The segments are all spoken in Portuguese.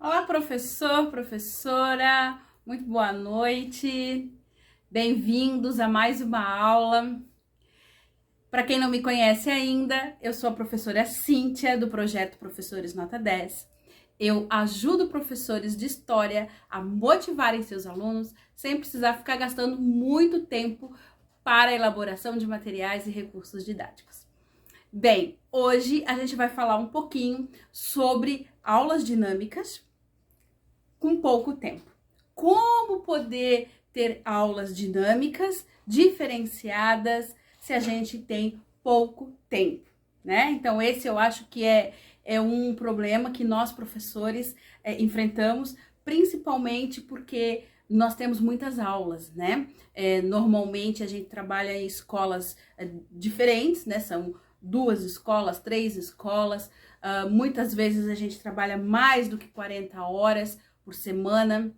Olá, professor, professora, muito boa noite, bem-vindos a mais uma aula. Para quem não me conhece ainda, eu sou a professora Cíntia, do projeto Professores Nota 10. Eu ajudo professores de história a motivarem seus alunos sem precisar ficar gastando muito tempo para a elaboração de materiais e recursos didáticos. Bem, hoje a gente vai falar um pouquinho sobre aulas dinâmicas com pouco tempo. Como poder ter aulas dinâmicas, diferenciadas, se a gente tem pouco tempo, né? Então, esse eu acho que é um problema que nós, professores, enfrentamos, principalmente porque nós temos muitas aulas, né? Normalmente, a gente trabalha em escolas diferentes, né? São 2 escolas, 3 escolas. Muitas vezes a gente trabalha mais do que 40 horas por semana,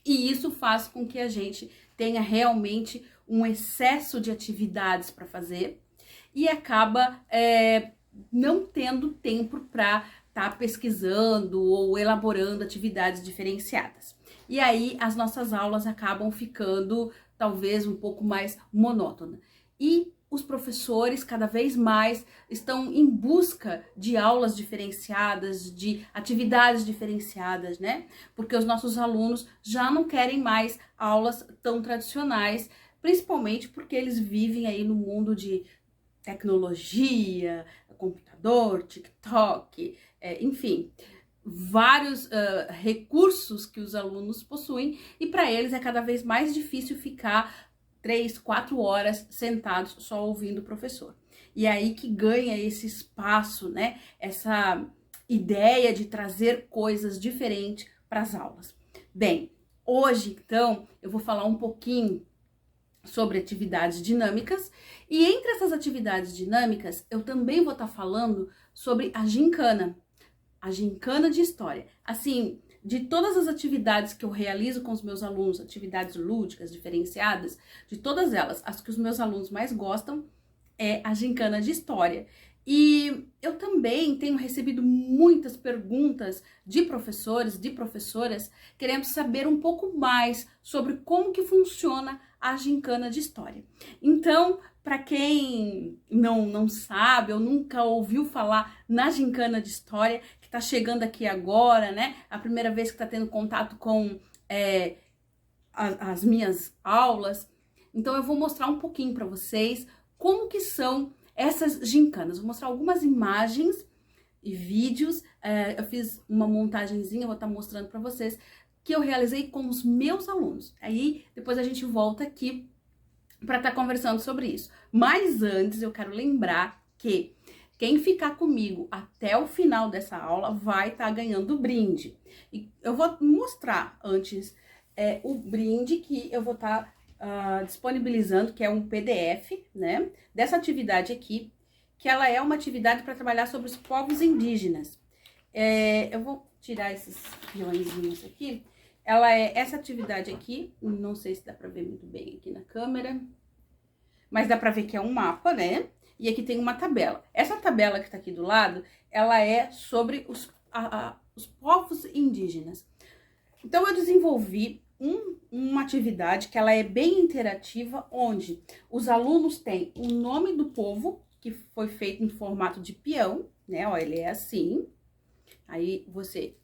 e isso faz com que a gente tenha realmente um excesso de atividades para fazer e acaba não tendo tempo para estar pesquisando ou elaborando atividades diferenciadas. E aí as nossas aulas acabam ficando talvez um pouco mais monótonas. E os professores cada vez mais estão em busca de aulas diferenciadas, de atividades diferenciadas, né? Porque os nossos alunos já não querem mais aulas tão tradicionais, principalmente porque eles vivem aí no mundo de tecnologia, computador, TikTok, enfim, vários recursos que os alunos possuem, e para eles é cada vez mais difícil ficar 3, 4 horas sentados só ouvindo o professor. E aí que ganha esse espaço, né? Essa ideia de trazer coisas diferentes para as aulas. Bem, hoje, então, eu vou falar um pouquinho sobre atividades dinâmicas, e entre essas atividades dinâmicas, eu também vou estar falando sobre a gincana de história. Assim, de todas as atividades que eu realizo com os meus alunos, atividades lúdicas, diferenciadas, de todas elas, as que os meus alunos mais gostam é a gincana de história. E eu também tenho recebido muitas perguntas de professores, de professoras, querendo saber um pouco mais sobre como que funciona a gincana de história. Então, para quem não sabe ou nunca ouviu falar na gincana de história, que está chegando aqui agora, né? A primeira vez que está tendo contato com as minhas aulas, então eu vou mostrar um pouquinho para vocês como que são essas gincanas. Vou mostrar algumas imagens e vídeos. Eu fiz uma montagenzinha, vou estar mostrando para vocês, que eu realizei com os meus alunos. Aí depois a gente volta aqui para estar conversando sobre isso. Mas antes eu quero lembrar que quem ficar comigo até o final dessa aula vai estar ganhando brinde. E eu vou mostrar antes o brinde que eu vou estar disponibilizando, que é um PDF, né, dessa atividade aqui, que ela é uma atividade para trabalhar sobre os povos indígenas. Eu vou tirar esses peõezinhos aqui. Ela é essa atividade aqui, não sei se dá para ver muito bem aqui na câmera, mas dá para ver que é um mapa, né? E aqui tem uma tabela. Essa tabela que tá aqui do lado, ela é sobre os povos indígenas. Então, eu desenvolvi uma atividade que ela é bem interativa, onde os alunos têm o nome do povo, que foi feito em formato de peão, né? Ó, ele é assim. Aí, você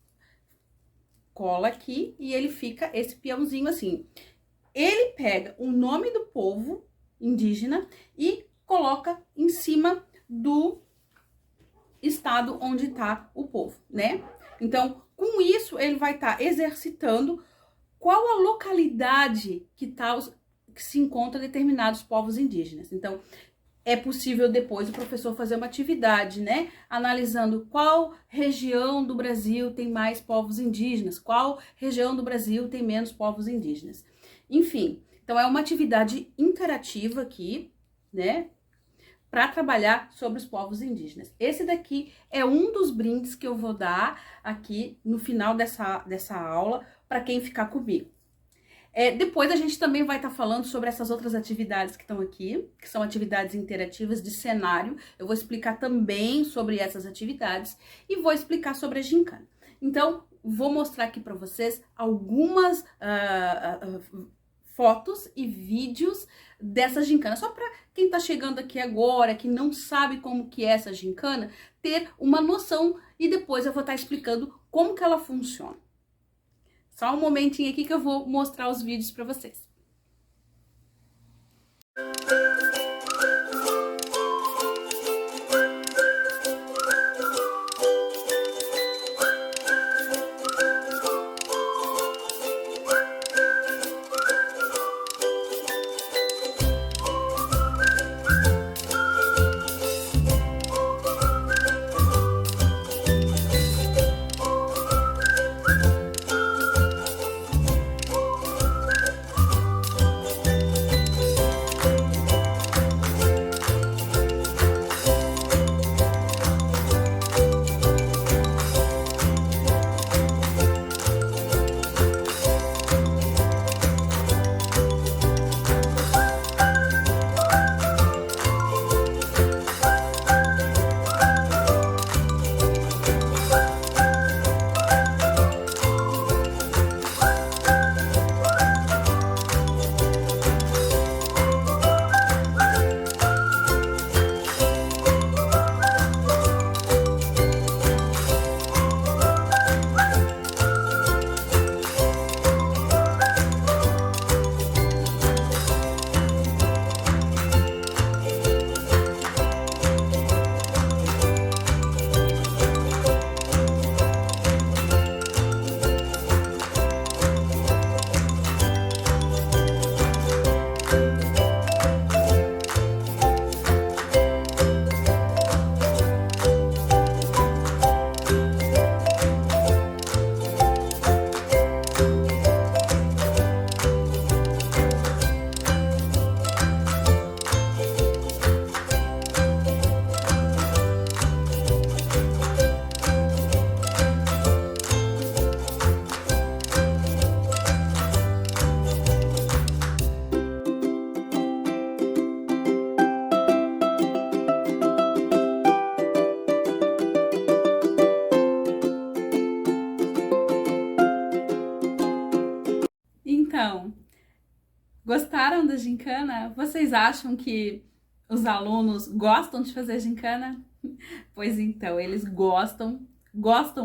cola aqui e ele fica esse peãozinho assim. Ele pega o nome do povo indígena e coloca em cima do estado onde está o povo, né? Então, com isso, ele vai estar exercitando qual a localidade que se encontra determinados povos indígenas. Então, é possível depois o professor fazer uma atividade, né? Analisando qual região do Brasil tem mais povos indígenas, qual região do Brasil tem menos povos indígenas. Enfim, então é uma atividade interativa aqui, né? Para trabalhar sobre os povos indígenas. Esse daqui é um dos brindes que eu vou dar aqui no final dessa aula para quem ficar comigo. Depois a gente também vai estar falando sobre essas outras atividades que estão aqui, que são atividades interativas de cenário. Eu vou explicar também sobre essas atividades e vou explicar sobre a gincana. Então, vou mostrar aqui para vocês algumas fotos e vídeos dessa gincana, só para quem tá chegando aqui agora, que não sabe como que é essa gincana, ter uma noção, e depois eu vou estar explicando como que ela funciona. Só um momentinho aqui que eu vou mostrar os vídeos para vocês. Então, gostaram da gincana? Vocês acham que os alunos gostam de fazer gincana? Pois então, eles gostam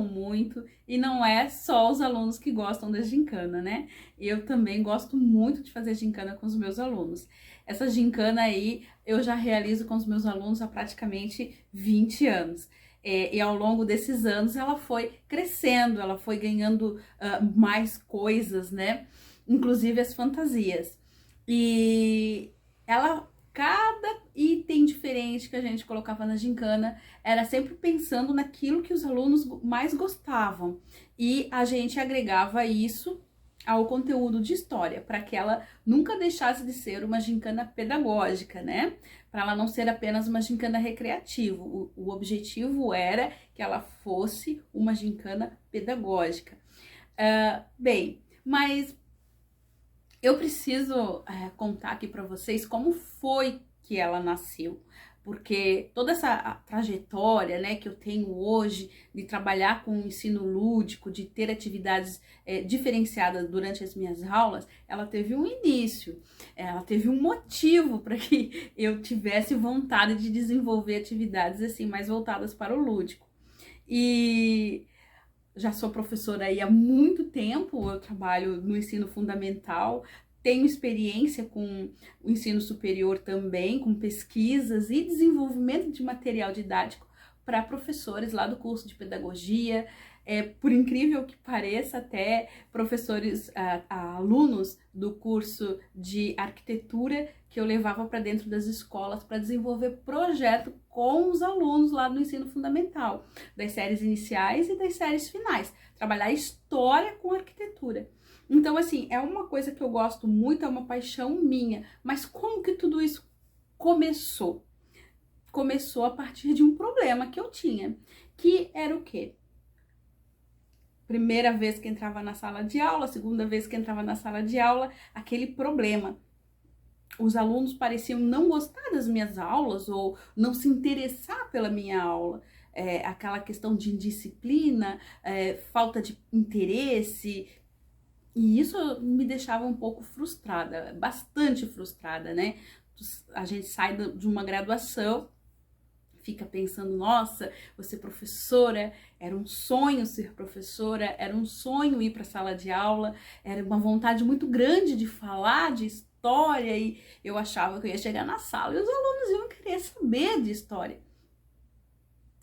muito, e não é só os alunos que gostam da gincana, né? Eu também gosto muito de fazer gincana com os meus alunos. Essa gincana aí eu já realizo com os meus alunos há praticamente 20 anos. E ao longo desses anos ela foi crescendo, ela foi ganhando mais coisas, né? Inclusive as fantasias. E cada item diferente que a gente colocava na gincana era sempre pensando naquilo que os alunos mais gostavam. E a gente agregava isso ao conteúdo de história, para que ela nunca deixasse de ser uma gincana pedagógica, né? Para ela não ser apenas uma gincana recreativa. O objetivo era que ela fosse uma gincana pedagógica. Bem, mas eu preciso contar aqui para vocês como foi que ela nasceu, porque toda essa trajetória, né, que eu tenho hoje de trabalhar com o ensino lúdico, de ter atividades diferenciadas durante as minhas aulas, ela teve um início, ela teve um motivo para que eu tivesse vontade de desenvolver atividades assim mais voltadas para o lúdico. E já sou professora aí há muito tempo, eu trabalho no ensino fundamental, tenho experiência com o ensino superior também, com pesquisas e desenvolvimento de material didático para professores lá do curso de pedagogia, por incrível que pareça, até professores, alunos do curso de arquitetura que eu levava para dentro das escolas para desenvolver projeto com os alunos lá no ensino fundamental, das séries iniciais e das séries finais, trabalhar história com arquitetura. Então, assim, é uma coisa que eu gosto muito, é uma paixão minha, mas como que tudo isso começou? Começou a partir de um problema que eu tinha, que era o quê? Primeira vez que entrava na sala de aula, segunda vez que entrava na sala de aula, aquele problema. Os alunos pareciam não gostar das minhas aulas ou não se interessar pela minha aula. aquela questão de indisciplina, falta de interesse, e isso me deixava um pouco frustrada, bastante frustrada, né? A gente sai de uma graduação, fica pensando, nossa, vou ser professora, era um sonho ser professora, era um sonho ir para a sala de aula, era uma vontade muito grande de falar de história, e eu achava que eu ia chegar na sala e os alunos iam querer saber de história.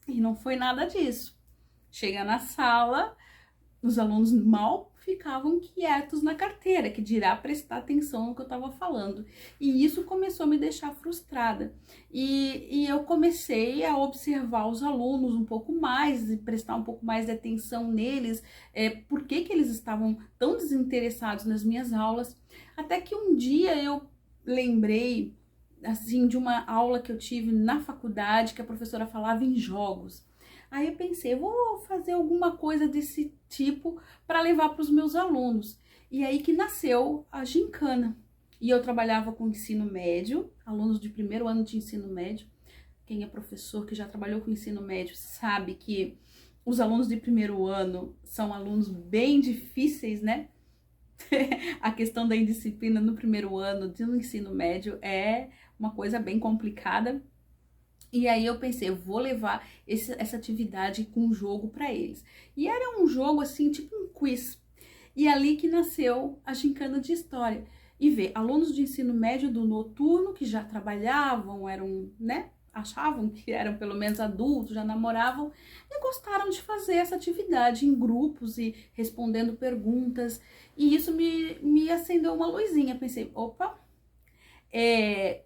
E não foi nada disso. Chega na sala, os alunos mal ficavam quietos na carteira, que dirá prestar atenção no que eu estava falando. E isso começou a me deixar frustrada. E eu comecei a observar os alunos um pouco mais e prestar um pouco mais de atenção neles, por que eles estavam tão desinteressados nas minhas aulas. Até que um dia eu lembrei, assim, de uma aula que eu tive na faculdade, que a professora falava em jogos. Aí eu pensei, vou fazer alguma coisa desse tipo para levar para os meus alunos. E aí que nasceu a gincana. E eu trabalhava com ensino médio, alunos de primeiro ano de ensino médio. Quem é professor que já trabalhou com ensino médio sabe que os alunos de primeiro ano são alunos bem difíceis, né? A questão da indisciplina no primeiro ano do ensino médio é uma coisa bem complicada. E aí eu pensei, eu vou levar essa atividade com jogo para eles. E era um jogo assim, tipo um quiz. E ali que nasceu a gincana de história. E ver alunos de ensino médio do noturno que já trabalhavam, eram, né? Achavam que eram pelo menos adultos, já namoravam e gostaram de fazer essa atividade em grupos e respondendo perguntas. E isso me acendeu uma luzinha. Pensei, opa,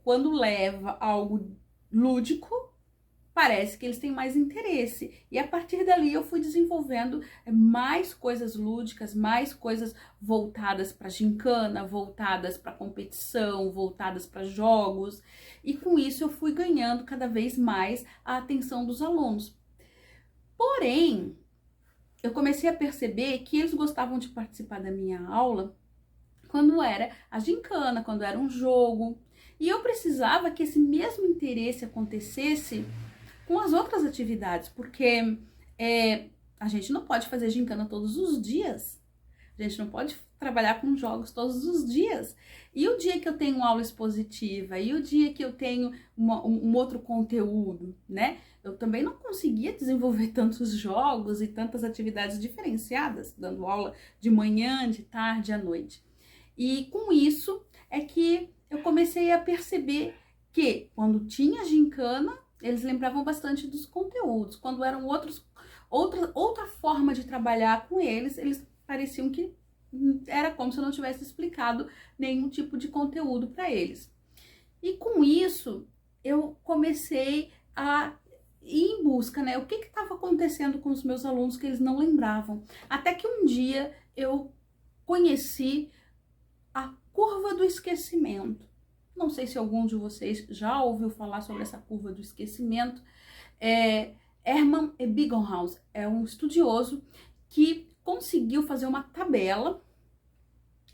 quando leva algo lúdico, parece que eles têm mais interesse. E a partir dali eu fui desenvolvendo mais coisas lúdicas, mais coisas voltadas para gincana, voltadas para competição, voltadas para jogos. E com isso eu fui ganhando cada vez mais a atenção dos alunos. Porém, eu comecei a perceber que eles gostavam de participar da minha aula quando era a gincana, quando era um jogo. E eu precisava que esse mesmo interesse acontecesse com as outras atividades, porque a gente não pode fazer gincana todos os dias, a gente não pode trabalhar com jogos todos os dias. E o dia que eu tenho aula expositiva, e o dia que eu tenho um outro conteúdo, né? Eu também não conseguia desenvolver tantos jogos e tantas atividades diferenciadas, dando aula de manhã, de tarde, à noite. E com isso é que eu comecei a perceber que quando tinha gincana, eles lembravam bastante dos conteúdos. Quando eram outra forma de trabalhar com eles pareciam que era como se eu não tivesse explicado nenhum tipo de conteúdo para eles. E com isso, eu comecei a ir em busca, né? O que estava acontecendo com os meus alunos que eles não lembravam. Até que um dia eu conheci a curva do esquecimento. Não sei se algum de vocês já ouviu falar sobre essa curva do esquecimento. Hermann Ebbinghaus é um estudioso que conseguiu fazer uma tabela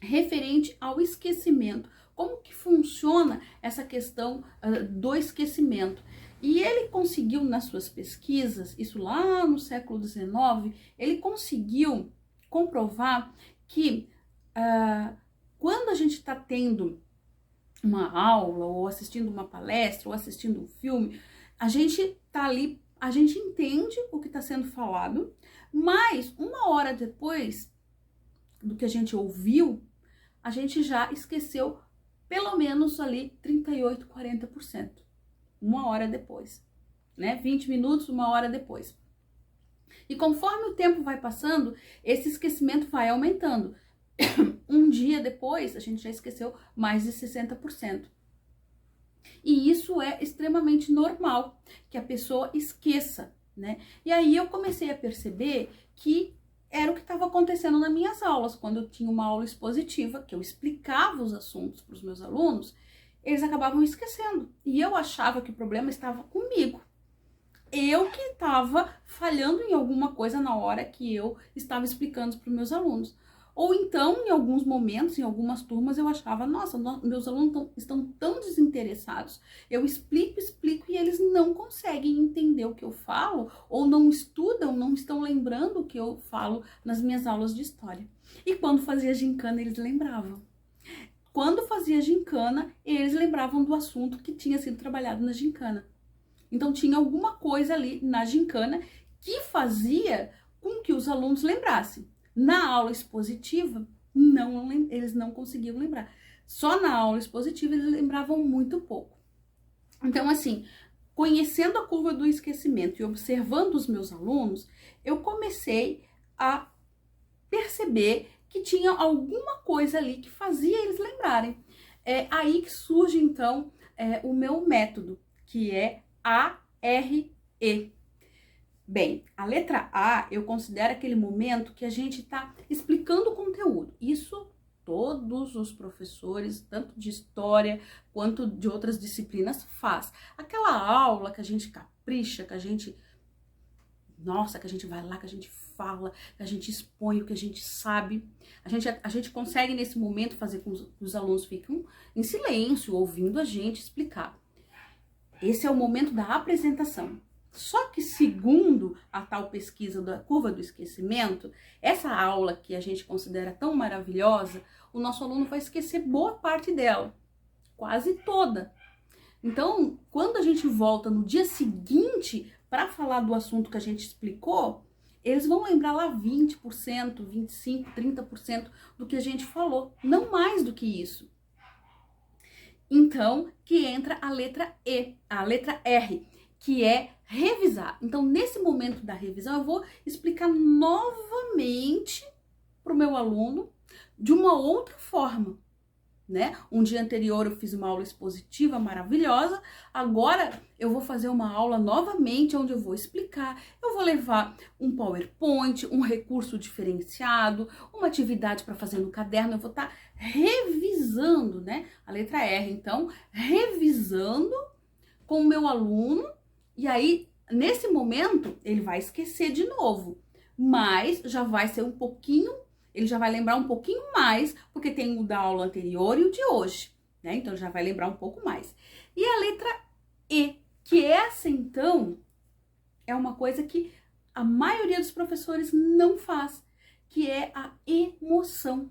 referente ao esquecimento. Como que funciona essa questão do esquecimento? E ele conseguiu, nas suas pesquisas, isso lá no século XIX, ele conseguiu comprovar que quando a gente está tendo uma aula, ou assistindo uma palestra, ou assistindo um filme, a gente tá ali, a gente entende o que está sendo falado, mas uma hora depois do que a gente ouviu, a gente já esqueceu pelo menos ali 38, 40%. Uma hora depois, né? 20 minutos, uma hora depois. E conforme o tempo vai passando, esse esquecimento vai aumentando. Um dia depois, a gente já esqueceu mais de 60%. E isso é extremamente normal, que a pessoa esqueça, né? E aí eu comecei a perceber que era o que estava acontecendo nas minhas aulas. Quando eu tinha uma aula expositiva, que eu explicava os assuntos para os meus alunos, eles acabavam esquecendo. E eu achava que o problema estava comigo. Eu que estava falhando em alguma coisa na hora que eu estava explicando para os meus alunos. Ou então, em alguns momentos, em algumas turmas, eu achava, nossa, meus alunos estão tão desinteressados. Eu explico e eles não conseguem entender o que eu falo, ou não estudam, não estão lembrando o que eu falo nas minhas aulas de história. E quando fazia gincana, eles lembravam. Quando fazia gincana, eles lembravam do assunto que tinha sido trabalhado na gincana. Então, tinha alguma coisa ali na gincana que fazia com que os alunos lembrassem. Na aula expositiva, eles não conseguiam lembrar. Só na aula expositiva eles lembravam muito pouco. Então, assim, conhecendo a curva do esquecimento e observando os meus alunos, eu comecei a perceber que tinha alguma coisa ali que fazia eles lembrarem. É aí que surge, então, o meu método, que é ARE. Bem, a letra A eu considero aquele momento que a gente está explicando o conteúdo. Isso todos os professores, tanto de história quanto de outras disciplinas, faz. Aquela aula que a gente capricha, que a gente vai lá, que a gente fala, que a gente expõe o que a gente sabe. A gente consegue nesse momento fazer com que os alunos fiquem em silêncio, ouvindo a gente explicar. Esse é o momento da apresentação. Só que, segundo a tal pesquisa da curva do esquecimento, essa aula que a gente considera tão maravilhosa, o nosso aluno vai esquecer boa parte dela, quase toda. Então, quando a gente volta no dia seguinte para falar do assunto que a gente explicou, eles vão lembrar lá 20%, 25%, 30% do que a gente falou, não mais do que isso. Então, que entra a letra E, a letra R, que é revisar. Então, nesse momento da revisão, eu vou explicar novamente para o meu aluno de uma outra forma, né? Um dia anterior eu fiz uma aula expositiva maravilhosa, agora eu vou fazer uma aula novamente onde eu vou explicar, eu vou levar um PowerPoint, um recurso diferenciado, uma atividade para fazer no caderno, eu vou estar revisando, né? A letra R, então, revisando com o meu aluno, e aí, nesse momento, ele vai esquecer de novo, mas já vai ser um pouquinho, ele já vai lembrar um pouquinho mais, porque tem o da aula anterior e o de hoje, né? Então, já vai lembrar um pouco mais. E a letra E, que essa, então, é uma coisa que a maioria dos professores não faz, que é a emoção.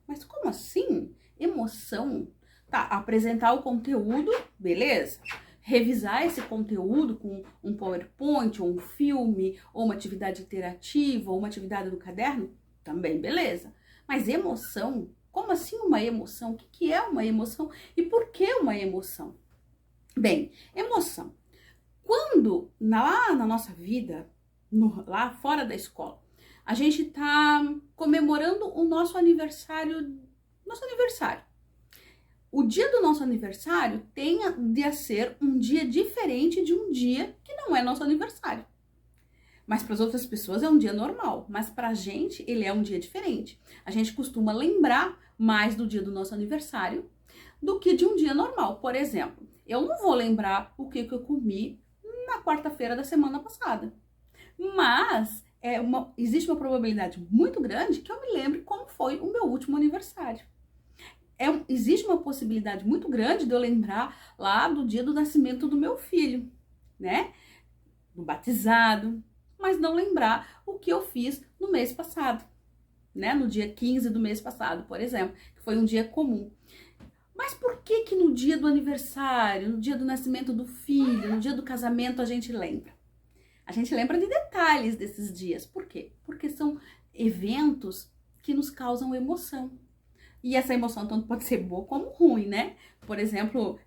Mas como assim? Emoção? Tá, apresentar o conteúdo, beleza? Revisar esse conteúdo com um PowerPoint, ou um filme, ou uma atividade interativa, ou uma atividade no caderno, também beleza. Mas emoção? Como assim uma emoção? O que é uma emoção? E por que uma emoção? Bem, emoção. Quando lá na nossa vida, lá fora da escola, a gente tá comemorando o nosso aniversário. O dia do nosso aniversário tem de ser um dia diferente de um dia que não é nosso aniversário. Mas para as outras pessoas é um dia normal, mas para a gente ele é um dia diferente. A gente costuma lembrar mais do dia do nosso aniversário do que de um dia normal. Por exemplo, eu não vou lembrar o que eu comi na quarta-feira da semana passada, mas existe uma probabilidade muito grande que eu me lembre como foi o meu último aniversário. Existe uma possibilidade muito grande de eu lembrar lá do dia do nascimento do meu filho, né? Do batizado, mas não lembrar o que eu fiz no mês passado, né? No dia 15 do mês passado, por exemplo, que foi um dia comum. Mas por que no dia do aniversário, no dia do nascimento do filho, no dia do casamento a gente lembra? A gente lembra de detalhes desses dias. Por quê? Porque são eventos que nos causam emoção. E essa emoção tanto pode ser boa como ruim, né? Por exemplo,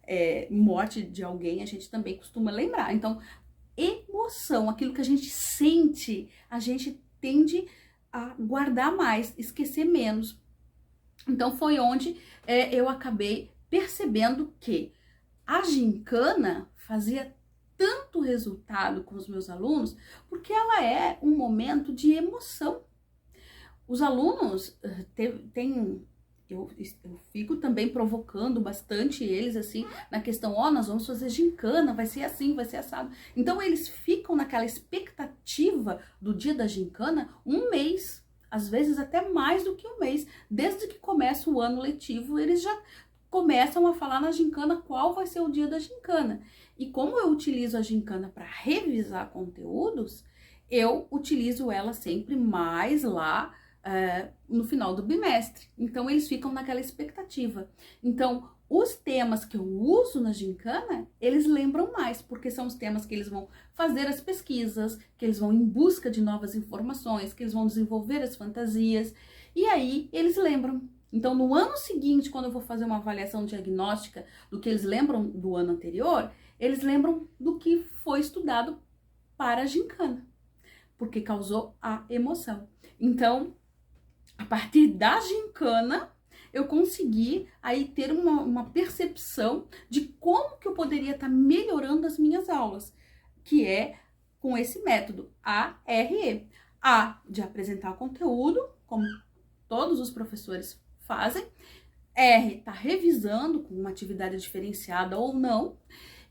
morte de alguém, a gente também costuma lembrar. Então, emoção, aquilo que a gente sente, a gente tende a guardar mais, esquecer menos. Então, foi onde eu acabei percebendo que a gincana fazia tanto resultado com os meus alunos, porque ela é um momento de emoção. Os alunos eu fico também provocando bastante eles, assim, na questão, nós vamos fazer gincana, vai ser assim, vai ser assado. Então, eles ficam naquela expectativa do dia da gincana um mês, às vezes até mais do que um mês. Desde que começa o ano letivo, eles já começam a falar na gincana qual vai ser o dia da gincana. E como eu utilizo a gincana para revisar conteúdos, eu utilizo ela sempre mais lá no final do bimestre. Então, eles ficam naquela expectativa. Então, os temas que eu uso na gincana, eles lembram mais, porque são os temas que eles vão fazer as pesquisas, que eles vão em busca de novas informações, que eles vão desenvolver as fantasias, e aí eles lembram. Então, no ano seguinte, quando eu vou fazer uma avaliação diagnóstica do que eles lembram do ano anterior, eles lembram do que foi estudado para a gincana, porque causou a emoção. Então, a partir da gincana, eu consegui aí ter uma percepção de como que eu poderia estar melhorando as minhas aulas, que é com esse método ARE. A, de apresentar o conteúdo, como todos os professores fazem. R, tá revisando com uma atividade diferenciada ou não.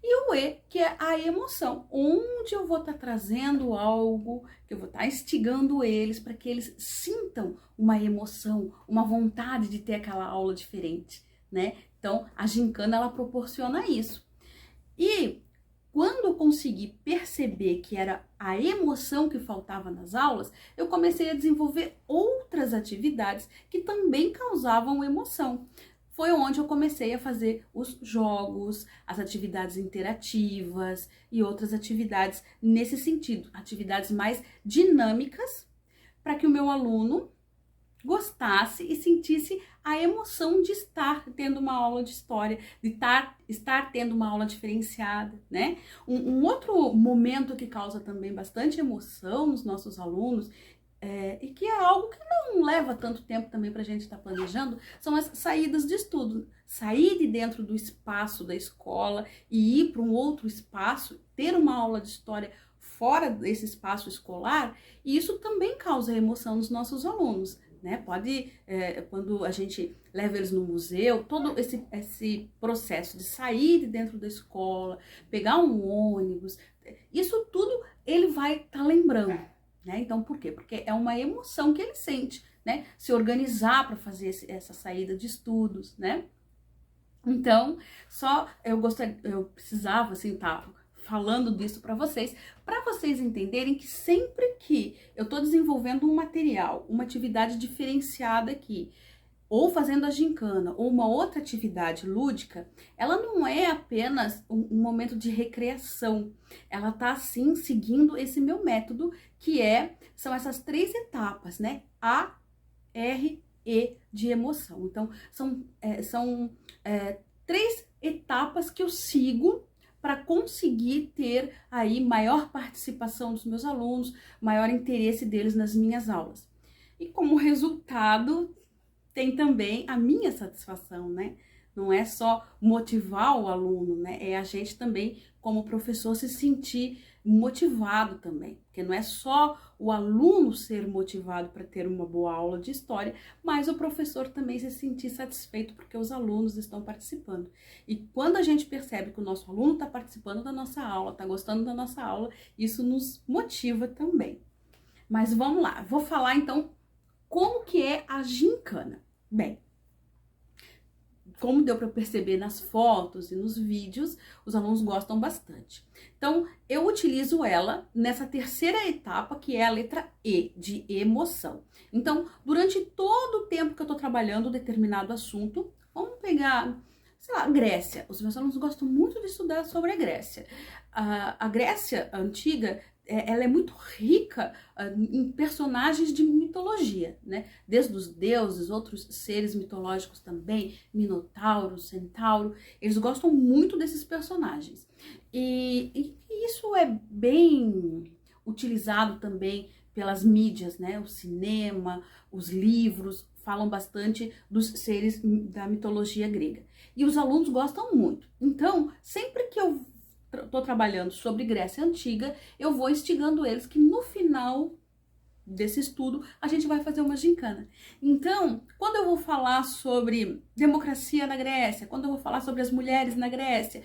E o E, que é a emoção, onde eu vou estar trazendo algo, que eu vou estar instigando eles para que eles sintam uma emoção, uma vontade de ter aquela aula diferente, né? Então, a gincana, ela proporciona isso. E quando eu consegui perceber que era a emoção que faltava nas aulas, eu comecei a desenvolver outras atividades que também causavam emoção. Foi onde eu comecei a fazer os jogos, as atividades interativas e outras atividades nesse sentido, atividades mais dinâmicas, para que o meu aluno gostasse e sentisse a emoção de estar tendo uma aula de história, de estar tendo uma aula diferenciada, né? Um outro momento que causa também bastante emoção nos nossos alunos, e que é algo que não leva tanto tempo também para a gente estar planejando, são as saídas de estudo. Sair de dentro do espaço da escola e ir para um outro espaço, ter uma aula de história fora desse espaço escolar, e isso também causa emoção nos nossos alunos, né? Pode, quando a gente leva eles no museu, todo esse processo de sair de dentro da escola, pegar um ônibus, isso tudo ele vai estar lembrando. Né? Então, por quê? Porque é uma emoção que ele sente, né? Se organizar para fazer essa saída de estudos, né? Então, eu precisava, assim, tá falando disso para vocês entenderem que sempre que eu tô desenvolvendo um material, uma atividade diferenciada aqui, ou fazendo a gincana, ou uma outra atividade lúdica, ela não é apenas um momento de recreação. Ela tá, sim, seguindo esse meu método, que são essas 3 etapas, né? A, R, E de emoção. Então, são 3 etapas que eu sigo para conseguir ter aí maior participação dos meus alunos, maior interesse deles nas minhas aulas. E como resultado, tem também a minha satisfação, né? Não é só motivar o aluno, né? É a gente também, como professor, se sentir motivado também. Porque não é só o aluno ser motivado para ter uma boa aula de história, mas o professor também se sentir satisfeito porque os alunos estão participando. E quando a gente percebe que o nosso aluno está participando da nossa aula, está gostando da nossa aula, isso nos motiva também. Mas vamos lá, vou falar então como que é a gincana. Bem, como deu para perceber nas fotos e nos vídeos, os alunos gostam bastante. Então, eu utilizo ela nessa terceira etapa, que é a letra E, de emoção. Então, durante todo o tempo que eu estou trabalhando determinado assunto, vamos pegar, sei lá, Grécia. Os meus alunos gostam muito de estudar sobre a Grécia. A Grécia antiga, ela é muito rica em personagens de mitologia, né? Desde os deuses, outros seres mitológicos também, Minotauro, Centauro, eles gostam muito desses personagens. E isso é bem utilizado também pelas mídias, né? O cinema, os livros falam bastante dos seres da mitologia grega. E os alunos gostam muito. Então, sempre que eu estou trabalhando sobre Grécia Antiga, eu vou instigando eles que no final desse estudo a gente vai fazer uma gincana. Então, quando eu vou falar sobre democracia na Grécia, quando eu vou falar sobre as mulheres na Grécia,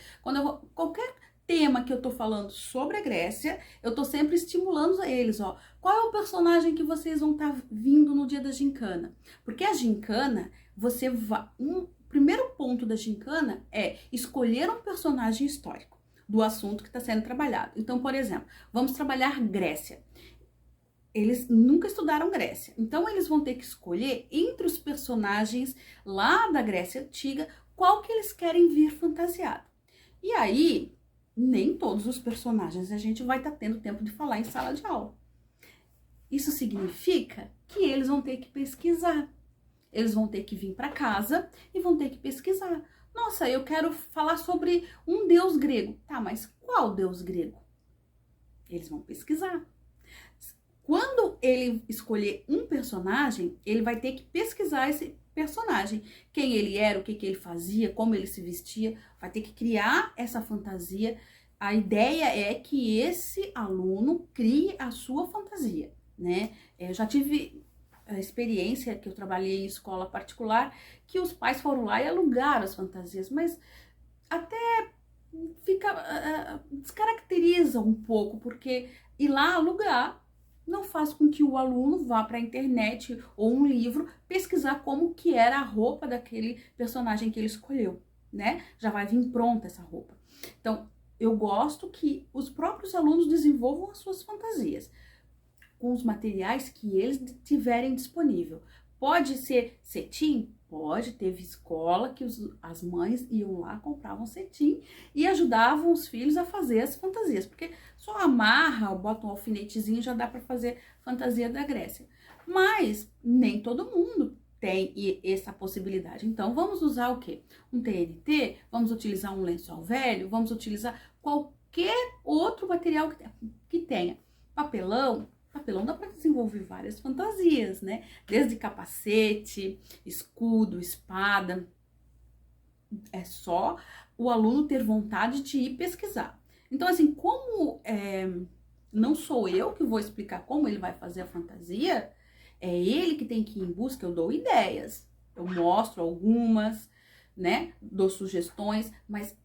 qualquer tema que eu tô falando sobre a Grécia, eu tô sempre estimulando eles, ó. Qual é o personagem que vocês vão estar vindo no dia da gincana? Porque a gincana, você vai... primeiro ponto da gincana é escolher um personagem histórico do assunto que está sendo trabalhado. Então, por exemplo, vamos trabalhar Grécia. Eles nunca estudaram Grécia, então eles vão ter que escolher entre os personagens lá da Grécia Antiga qual que eles querem vir fantasiado. E aí, nem todos os personagens a gente vai estar tendo tempo de falar em sala de aula. Isso significa que eles vão ter que pesquisar. Eles vão ter que vir para casa e vão ter que pesquisar. Nossa, eu quero falar sobre um deus grego. Tá, mas qual deus grego? Eles vão pesquisar. Quando ele escolher um personagem, ele vai ter que pesquisar esse personagem. Quem ele era, o que ele fazia, como ele se vestia. Vai ter que criar essa fantasia. A ideia é que esse aluno crie a sua fantasia, né? Eu já tive a experiência que eu trabalhei em escola particular, que os pais foram lá e alugaram as fantasias, mas até fica descaracteriza um pouco, porque ir lá alugar não faz com que o aluno vá para a internet ou um livro pesquisar como que era a roupa daquele personagem que ele escolheu, né? Já vai vir pronta essa roupa. Então, eu gosto que os próprios alunos desenvolvam as suas fantasias com os materiais que eles tiverem disponível. Pode ser cetim? Pode. Teve escola que as mães iam lá, compravam cetim e ajudavam os filhos a fazer as fantasias, porque só amarra, bota um alfinetezinho, já dá para fazer fantasia da Grécia. Mas nem todo mundo tem essa possibilidade. Então, vamos usar o quê? Um TNT? Vamos utilizar um lençol velho? Vamos utilizar qualquer outro material que tenha. Papelão? Papelão dá para desenvolver várias fantasias, né? Desde capacete, escudo, espada. É só o aluno ter vontade de ir pesquisar. Então, assim, como não sou eu que vou explicar como ele vai fazer a fantasia, é ele que tem que ir em busca, eu dou ideias. Eu mostro algumas, né? Dou sugestões, mas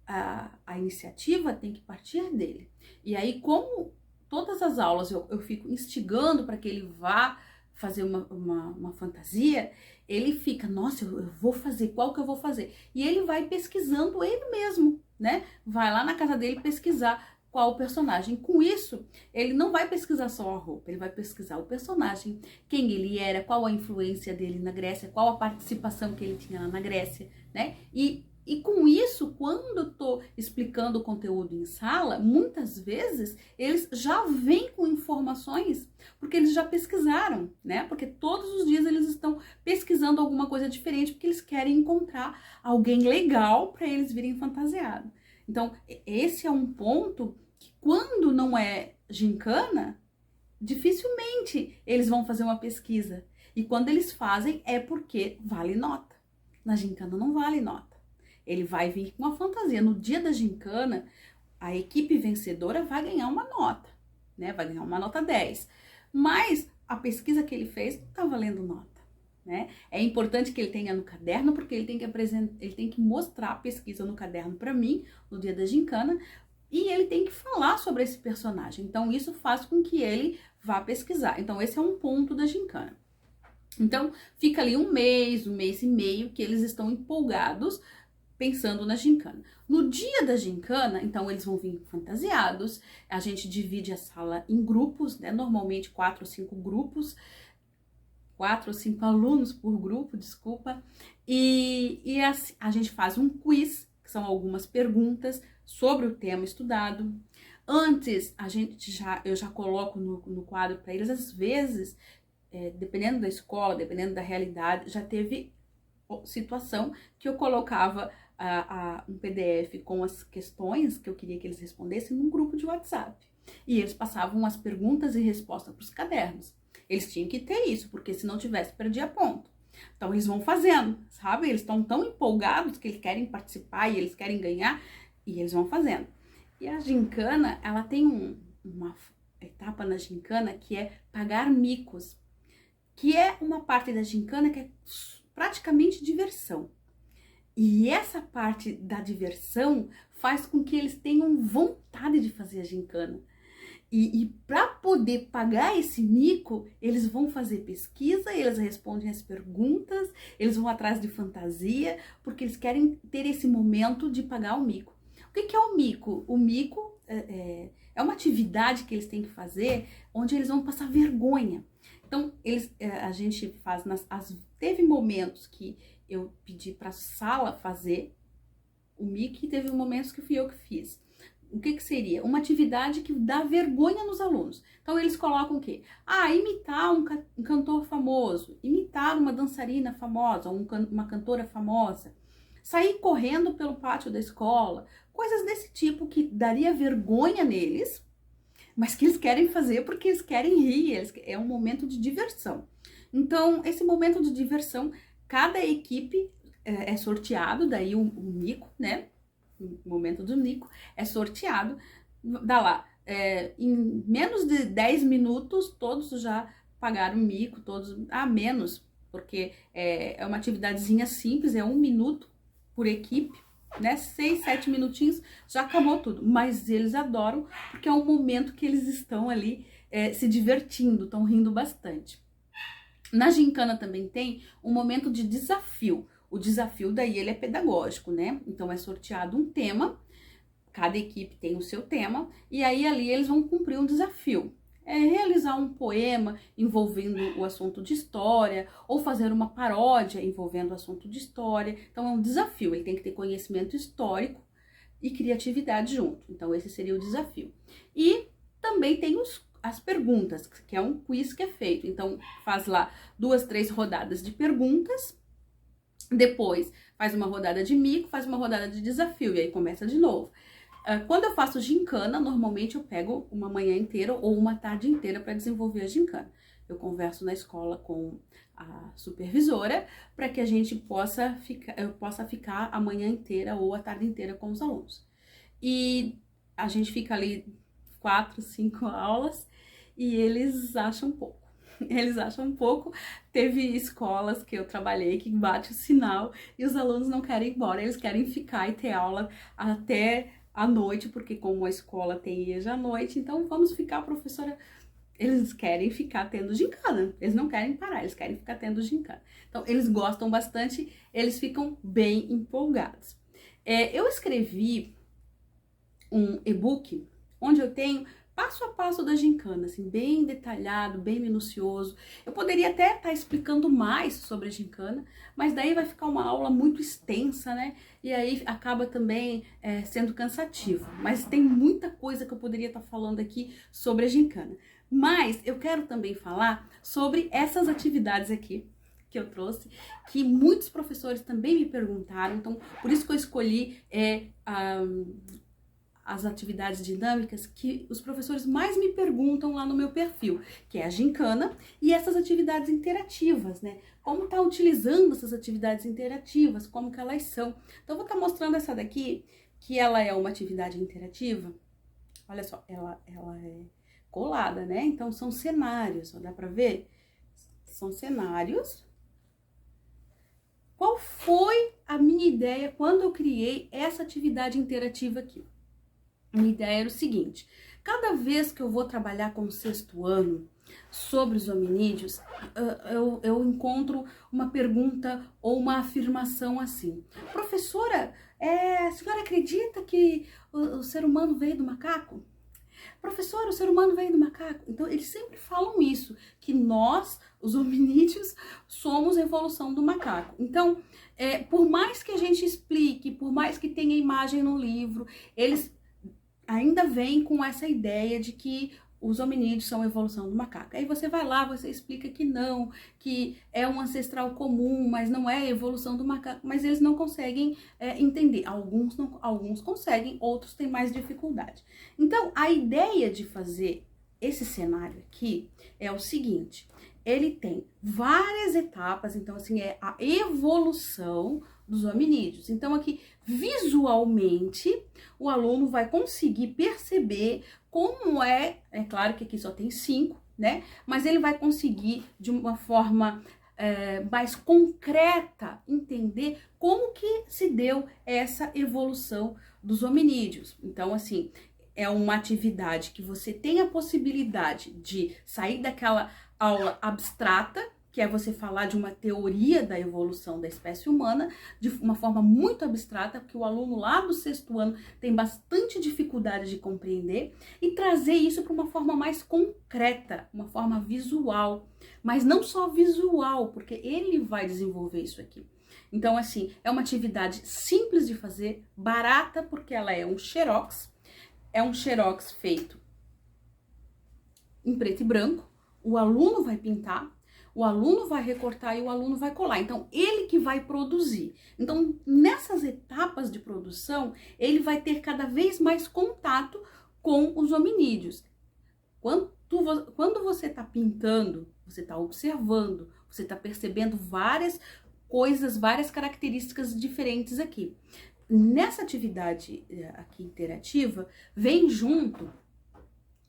a iniciativa tem que partir dele. E aí, como todas as aulas eu fico instigando para que ele vá fazer uma fantasia, ele fica, nossa, eu vou fazer, qual que eu vou fazer? E ele vai pesquisando ele mesmo, né? Vai lá na casa dele pesquisar qual o personagem. Com isso, ele não vai pesquisar só a roupa, ele vai pesquisar o personagem, quem ele era, qual a influência dele na Grécia, qual a participação que ele tinha lá na Grécia, né? E com isso, quando eu tô explicando o conteúdo em sala, muitas vezes eles já vêm com informações, porque eles já pesquisaram, né? Porque todos os dias eles estão pesquisando alguma coisa diferente, porque eles querem encontrar alguém legal para eles virem fantasiado. Então, esse é um ponto que quando não é gincana, dificilmente eles vão fazer uma pesquisa. E quando eles fazem, é porque vale nota. Na gincana não vale nota. Ele vai vir com uma fantasia. No dia da gincana, a equipe vencedora vai ganhar uma nota, né? Vai ganhar uma nota 10. Mas a pesquisa que ele fez não tá valendo nota, né? É importante que ele tenha no caderno, porque ele tem que apresentar, ele tem que mostrar a pesquisa no caderno para mim, no dia da gincana, e ele tem que falar sobre esse personagem. Então, isso faz com que ele vá pesquisar. Então, esse é um ponto da gincana. Então, fica ali um mês e meio, que eles estão empolgados, pensando na gincana. No dia da gincana, então eles vão vir fantasiados, a gente divide a sala em grupos, né? Normalmente 4 ou 5 grupos, 4 ou 5 alunos por grupo, desculpa, e a gente faz um quiz, que são algumas perguntas sobre o tema estudado. Antes, eu já coloco no quadro para eles, às vezes, dependendo da escola, dependendo da realidade, já teve situação que eu colocava um PDF com as questões que eu queria que eles respondessem num grupo de WhatsApp. E eles passavam as perguntas e respostas para os cadernos. Eles tinham que ter isso, porque se não tivesse, perdia ponto. Então, eles vão fazendo, sabe? Eles estão tão empolgados que eles querem participar e eles querem ganhar, e eles vão fazendo. E a gincana, ela tem uma etapa na gincana que é pagar micos, que é uma parte da gincana que é praticamente diversão. E essa parte da diversão faz com que eles tenham vontade de fazer a gincana. E para poder pagar esse mico, eles vão fazer pesquisa, eles respondem as perguntas, eles vão atrás de fantasia, porque eles querem ter esse momento de pagar o mico. O que é o mico? O mico é uma atividade que eles têm que fazer onde eles vão passar vergonha. Então, a gente faz, teve momentos que eu pedi para a sala fazer o mico e teve momentos que fui eu que fiz. O que seria? Uma atividade que dá vergonha nos alunos. Então, eles colocam o quê? Imitar um cantor famoso, imitar uma dançarina famosa, uma cantora famosa, sair correndo pelo pátio da escola, coisas desse tipo que daria vergonha neles, mas que eles querem fazer porque eles querem rir, é um momento de diversão. Então, esse momento de diversão, cada equipe é sorteado, daí o mico, né? O momento do mico é sorteado, dá lá, em menos de 10 minutos, todos já pagaram o mico, todos, menos, porque é uma atividadezinha simples, é 1 minuto por equipe, né, 6, 7 minutinhos, já acabou tudo, mas eles adoram, porque é um momento que eles estão ali se divertindo, estão rindo bastante. Na gincana também tem um momento de desafio. O desafio daí ele é pedagógico, né? Então é sorteado um tema, cada equipe tem o seu tema, e aí ali eles vão cumprir um desafio. É realizar um poema envolvendo o assunto de história, ou fazer uma paródia envolvendo o assunto de história. Então é um desafio, ele tem que ter conhecimento histórico e criatividade junto. Então esse seria o desafio. E também tem as perguntas, que é um quiz que é feito. Então faz lá 2, 3 rodadas de perguntas, depois faz uma rodada de mico, faz uma rodada de desafio, e aí começa de novo. Quando eu faço gincana, normalmente eu pego uma manhã inteira ou uma tarde inteira para desenvolver a gincana. Eu converso na escola com a supervisora para que a gente possa ficar a manhã inteira ou a tarde inteira com os alunos. E a gente fica ali 4, 5 aulas e eles acham pouco. Eles acham pouco. Teve escolas que eu trabalhei que bate o sinal e os alunos não querem ir embora, eles querem ficar e ter aula até à noite, porque como a escola tem EJA à noite, então vamos ficar, professora. Eles querem ficar tendo gincana, eles não querem parar, eles querem ficar tendo gincana. Então, eles gostam bastante, eles ficam bem empolgados. Eu escrevi um e-book onde eu tenho passo a passo da gincana, assim, bem detalhado, bem minucioso. Eu poderia até estar explicando mais sobre a gincana, mas daí vai ficar uma aula muito extensa, né? E aí acaba também sendo cansativo. Mas tem muita coisa que eu poderia estar falando aqui sobre a gincana. Mas eu quero também falar sobre essas atividades aqui que eu trouxe, que muitos professores também me perguntaram, então por isso que eu escolhi as atividades dinâmicas que os professores mais me perguntam lá no meu perfil, que é a gincana e essas atividades interativas, né? Como tá utilizando essas atividades interativas, como que elas são. Então, eu vou estar mostrando essa daqui, que ela é uma atividade interativa. Olha só, ela é colada, né? Então, são cenários, ó, dá pra ver? São cenários. Qual foi a minha ideia quando eu criei essa atividade interativa aqui? Minha ideia era o seguinte: cada vez que eu vou trabalhar com o 6º ano sobre os hominídeos, eu encontro uma pergunta ou uma afirmação assim: professora, a senhora acredita que o ser humano veio do macaco? Professora, o ser humano veio do macaco? Então, eles sempre falam isso, que nós, os hominídeos, somos a evolução do macaco. Então, por mais que a gente explique, por mais que tenha imagem no livro, eles ainda vem com essa ideia de que os hominídeos são a evolução do macaco. Aí você vai lá, você explica que não, que é um ancestral comum, mas não é a evolução do macaco, mas eles não conseguem entender. Alguns conseguem, outros têm mais dificuldade. Então, a ideia de fazer esse cenário aqui é o seguinte: ele tem várias etapas, então assim, é a evolução dos hominídeos. Então aqui, visualmente, o aluno vai conseguir perceber como é claro que aqui só tem 5, né? Mas ele vai conseguir, de uma forma mais concreta, entender como que se deu essa evolução dos hominídeos. Então, assim, é uma atividade que você tem a possibilidade de sair daquela aula abstrata, que é você falar de uma teoria da evolução da espécie humana, de uma forma muito abstrata, porque o aluno lá do 6º ano tem bastante dificuldade de compreender, e trazer isso para uma forma mais concreta, uma forma visual, mas não só visual, porque ele vai desenvolver isso aqui. Então, assim, é uma atividade simples de fazer, barata, porque ela é um xerox feito em preto e branco, o aluno vai pintar, o aluno vai recortar e o aluno vai colar. Então, ele que vai produzir. Então, nessas etapas de produção, ele vai ter cada vez mais contato com os hominídeos. Quando você está pintando, você está observando, você está percebendo várias coisas, várias características diferentes aqui. Nessa atividade aqui interativa, vem junto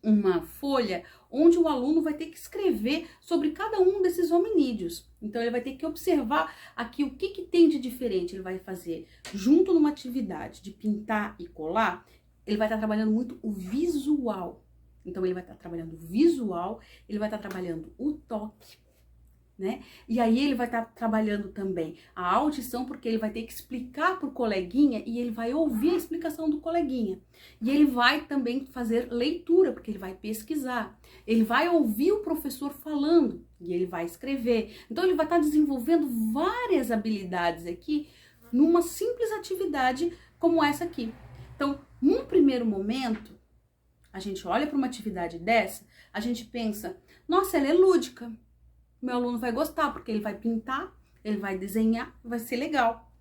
uma folha onde o aluno vai ter que escrever sobre cada um desses hominídeos. Então, ele vai ter que observar aqui o que tem de diferente. Ele vai fazer, junto numa atividade de pintar e colar, ele vai estar trabalhando muito o visual. Então, ele vai estar trabalhando o visual, ele vai estar trabalhando o toque, né? E aí ele vai estar trabalhando também a audição, porque ele vai ter que explicar para o coleguinha e ele vai ouvir a explicação do coleguinha. E ele vai também fazer leitura, porque ele vai pesquisar. Ele vai ouvir o professor falando e ele vai escrever. Então ele vai estar desenvolvendo várias habilidades aqui numa simples atividade como essa aqui. Então, num primeiro momento, a gente olha para uma atividade dessa, a gente pensa, nossa, ela é lúdica. Meu aluno vai gostar, porque ele vai pintar, ele vai desenhar, vai ser legal.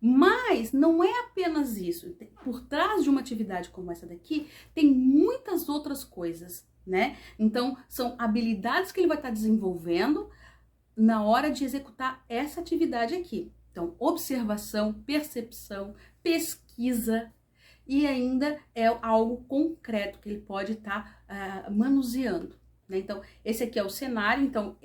Mas não é apenas isso. Por trás de uma atividade como essa daqui, tem muitas outras coisas, né? Então, são habilidades que ele vai estar desenvolvendo na hora de executar essa atividade aqui. Então, observação, percepção, pesquisa, e ainda é algo concreto que ele pode estar manuseando. Então, esse aqui é o cenário, então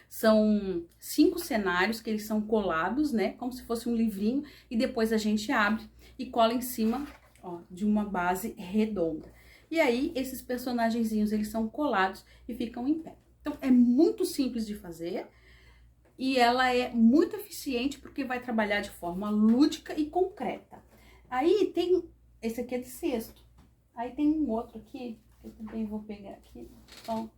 são 5 cenários que eles são colados, né, como se fosse um livrinho, e depois a gente abre e cola em cima, ó, de uma base redonda. E aí, esses personagenzinhos, eles são colados e ficam em pé. Então, é muito simples de fazer e ela é muito eficiente porque vai trabalhar de forma lúdica e concreta. Aí, tem, esse aqui é de 6º, aí tem um outro aqui, eu também vou pegar aqui, então,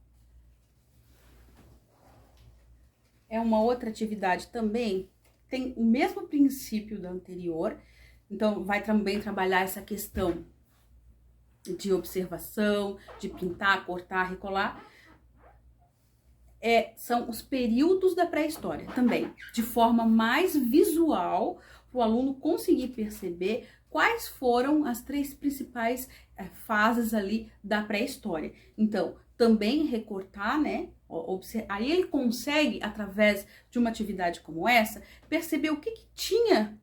é uma outra atividade também, tem o mesmo princípio da anterior, então vai também trabalhar essa questão de observação, de pintar, cortar, recolar, são os períodos da pré-história também, de forma mais visual, para o aluno conseguir perceber quais foram as 3 principais fases ali da pré-história. Então, também recortar, né? Aí ele consegue, através de uma atividade como essa, perceber o que tinha,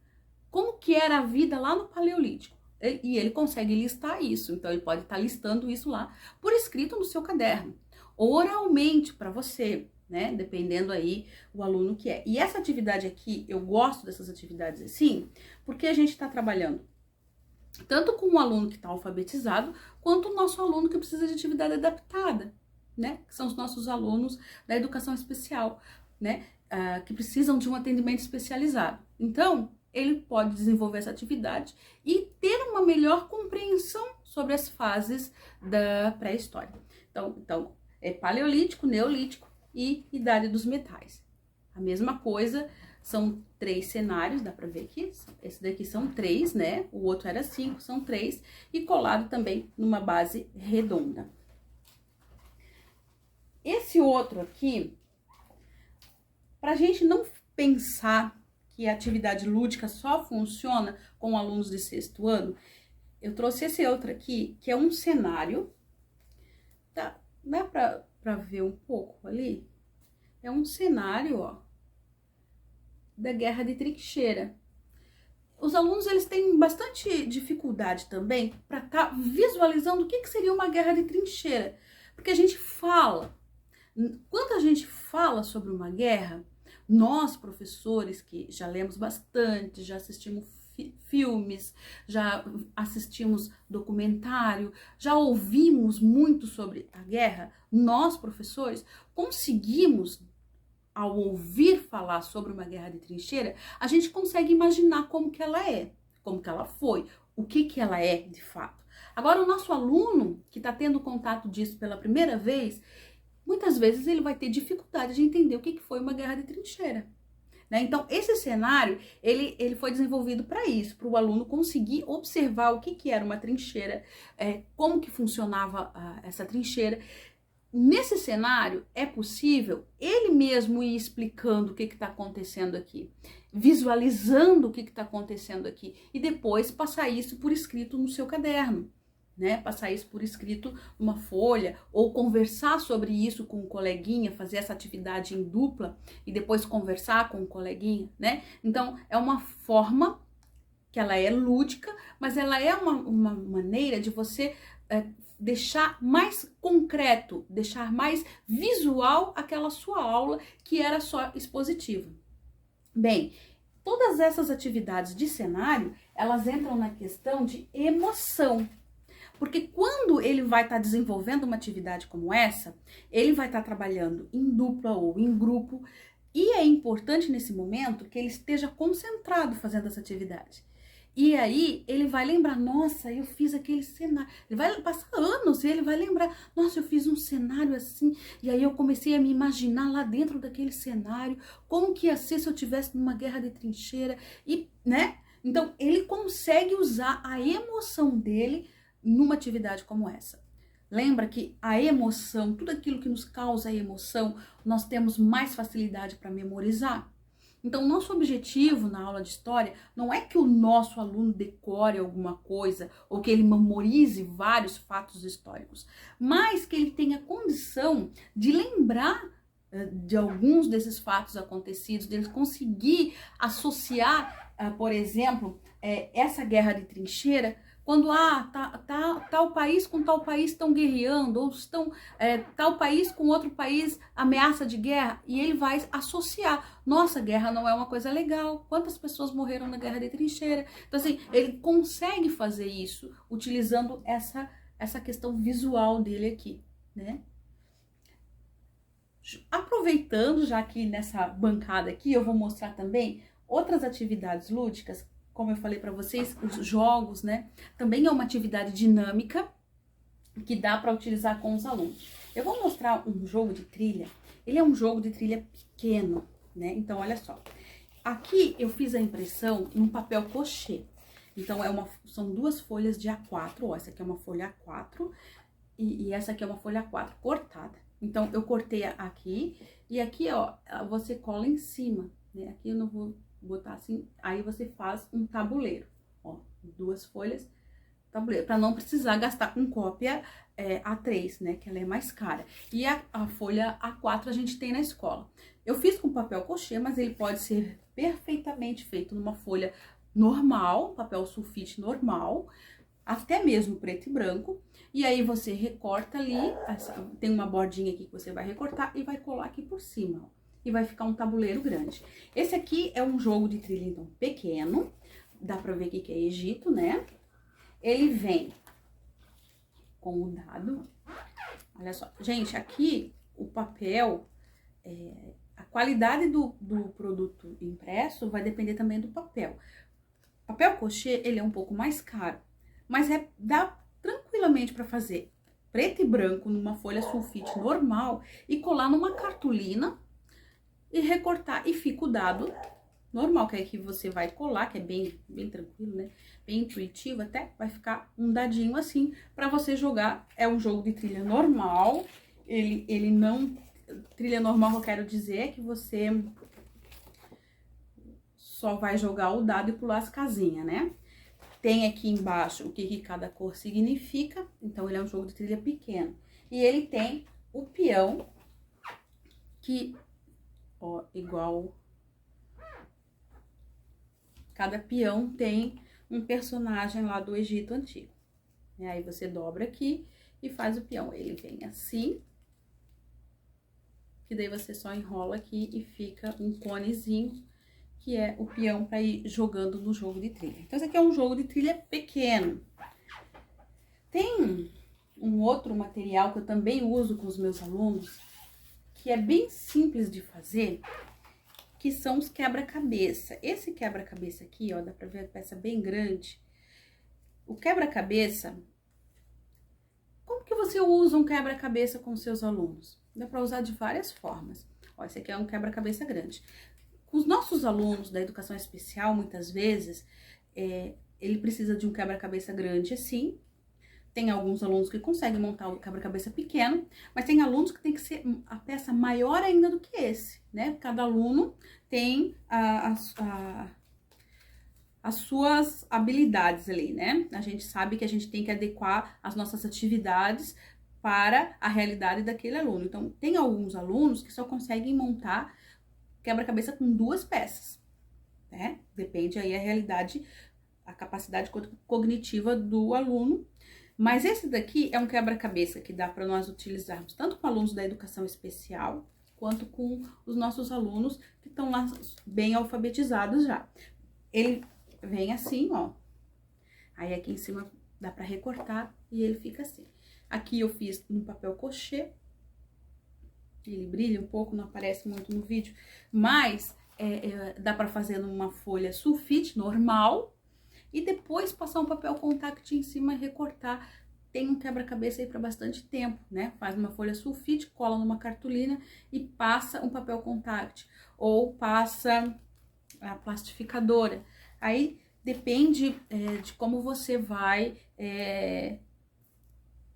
como que era a vida lá no Paleolítico. E ele consegue listar isso, então ele pode estar listando isso lá por escrito no seu caderno, oralmente para você, né? Dependendo aí o aluno que é. E essa atividade aqui, eu gosto dessas atividades assim, porque a gente está trabalhando tanto com o aluno que está alfabetizado, quanto o nosso aluno que precisa de atividade adaptada, né? Que são os nossos alunos da educação especial, né? Que precisam de um atendimento especializado. Então, ele pode desenvolver essa atividade e ter uma melhor compreensão sobre as fases da pré-história. Então, é Paleolítico, Neolítico e Idade dos Metais. A mesma coisa, são 3 cenários, dá pra ver aqui, esse daqui são 3, né, o outro era 5, são 3, e colado também numa base redonda. Esse outro aqui, pra gente não pensar que a atividade lúdica só funciona com alunos de 6º ano, eu trouxe esse outro aqui, que é um cenário, dá pra ver um pouco ali? É um cenário, ó, da Guerra de Trincheira. Os alunos, eles têm bastante dificuldade também para estar visualizando o que seria uma guerra de trincheira. Porque a gente fala, quando a gente fala sobre uma guerra, nós, professores, que já lemos bastante, já assistimos filmes, já assistimos documentário, já ouvimos muito sobre a guerra, nós, professores, conseguimos, ao ouvir falar sobre uma guerra de trincheira, a gente consegue imaginar como que ela é, como que ela foi, o que ela é de fato. Agora, o nosso aluno, que está tendo contato disso pela primeira vez, muitas vezes ele vai ter dificuldade de entender o que foi uma guerra de trincheira. Né? Então, esse cenário, ele foi desenvolvido para isso, para o aluno conseguir observar o que era uma trincheira, como que funcionava essa trincheira. Nesse cenário, é possível ele mesmo ir explicando o que está acontecendo aqui, visualizando o que está acontecendo aqui, e depois passar isso por escrito no seu caderno. Né, passar isso por escrito numa folha, ou conversar sobre isso com um coleguinha, fazer essa atividade em dupla e depois conversar com o coleguinha, né? Então, é uma forma que ela é lúdica, mas ela é uma maneira de você deixar mais concreto, deixar mais visual aquela sua aula que era só expositiva. Bem, todas essas atividades de cenário, elas entram na questão de emoção. Porque quando ele vai estar desenvolvendo uma atividade como essa, ele vai estar trabalhando em dupla ou em grupo, e é importante nesse momento que ele esteja concentrado fazendo essa atividade. E aí ele vai lembrar, nossa, eu fiz aquele cenário. Ele vai passar anos e ele vai lembrar, nossa, eu fiz um cenário assim, e aí eu comecei a me imaginar lá dentro daquele cenário, como que ia ser se eu estivesse numa guerra de trincheira, e, né? Então ele consegue usar a emoção dele numa atividade como essa. Lembra que a emoção, tudo aquilo que nos causa emoção, nós temos mais facilidade para memorizar. Então, nosso objetivo na aula de história não é que o nosso aluno decore alguma coisa ou que ele memorize vários fatos históricos, mas que ele tenha condição de lembrar de alguns desses fatos acontecidos, dele conseguir associar, por exemplo, essa guerra de trincheira, quando tal país com tal país estão guerreando, ou estão tal país com outro país ameaça de guerra, e ele vai associar, nossa, guerra não é uma coisa legal, quantas pessoas morreram na guerra de trincheira. Então assim, ele consegue fazer isso utilizando essa questão visual dele aqui, né? Aproveitando, já que nessa bancada aqui eu vou mostrar também outras atividades lúdicas. Como eu falei para vocês, os jogos, né? Também é uma atividade dinâmica que dá para utilizar com os alunos. Eu vou mostrar um jogo de trilha. Ele é um jogo de trilha pequeno, né? Então, olha só. Aqui eu fiz a impressão em um papel crochê. Então, são duas folhas de A4. Ó, essa aqui é uma folha A4 e essa aqui é uma folha A4 cortada. Então, eu cortei aqui e aqui, ó, você cola em cima, né? Aqui eu não vou botar assim, aí você faz um tabuleiro, ó, duas folhas, tabuleiro, para não precisar gastar com cópia A3, né, que ela é mais cara. E a folha A4 a gente tem na escola. Eu fiz com papel crochê, mas ele pode ser perfeitamente feito numa folha normal, papel sulfite normal, até mesmo preto e branco. E aí você recorta ali, tem uma bordinha aqui que você vai recortar e vai colar aqui por cima, ó. E vai ficar um tabuleiro grande. Esse aqui é um jogo de trilha, então, pequeno. Dá pra ver aqui que é Egito, né? Ele vem com o dado. Olha só. Gente, aqui o papel, a qualidade do produto impresso vai depender também do papel. O papel crochê, ele é um pouco mais caro, mas dá tranquilamente pra fazer preto e branco numa folha sulfite normal e colar numa cartolina e recortar, e fica o dado normal, que é que você vai colar, que é bem tranquilo, né? Bem intuitivo até, vai ficar um dadinho assim para você jogar. É um jogo de trilha normal, ele não... Trilha normal, eu quero dizer, é que você só vai jogar o dado e pular as casinhas, né? Tem aqui embaixo o que cada cor significa, então ele é um jogo de trilha pequeno. E ele tem o peão, que... ó, igual, cada peão tem um personagem lá do Egito Antigo. E aí você dobra aqui e faz o peão. Ele vem assim, que daí você só enrola aqui e fica um conezinho, que é o peão para ir jogando no jogo de trilha. Então, esse aqui é um jogo de trilha pequeno. Tem um outro material que eu também uso com os meus alunos, que é bem simples de fazer, que são os quebra-cabeça. Esse quebra-cabeça aqui, ó, dá pra ver a peça bem grande. O quebra-cabeça, como que você usa um quebra-cabeça com seus alunos? Dá pra usar de várias formas. Ó, esse aqui é um quebra-cabeça grande. Com os nossos alunos da educação especial, muitas vezes, ele precisa de um quebra-cabeça grande assim. Tem alguns alunos que conseguem montar o quebra-cabeça pequeno, mas tem alunos que tem que ser a peça maior ainda do que esse, né? Cada aluno tem as suas habilidades ali, né? A gente sabe que a gente tem que adequar as nossas atividades para a realidade daquele aluno. Então, tem alguns alunos que só conseguem montar quebra-cabeça com 2 peças, né? Depende aí a realidade, a capacidade cognitiva do aluno. Mas esse daqui é um quebra-cabeça que dá para nós utilizarmos tanto com alunos da educação especial, quanto com os nossos alunos que estão lá bem alfabetizados já. Ele vem assim, ó. Aí aqui em cima dá para recortar e ele fica assim. Aqui eu fiz no papel crochê. Ele brilha um pouco, não aparece muito no vídeo, mas dá para fazer numa folha sulfite normal. E depois passar um papel contact em cima e recortar. Tem um quebra-cabeça aí para bastante tempo, né? Faz uma folha sulfite, cola numa cartolina e passa um papel contact. Ou passa a plastificadora. Aí depende de como você vai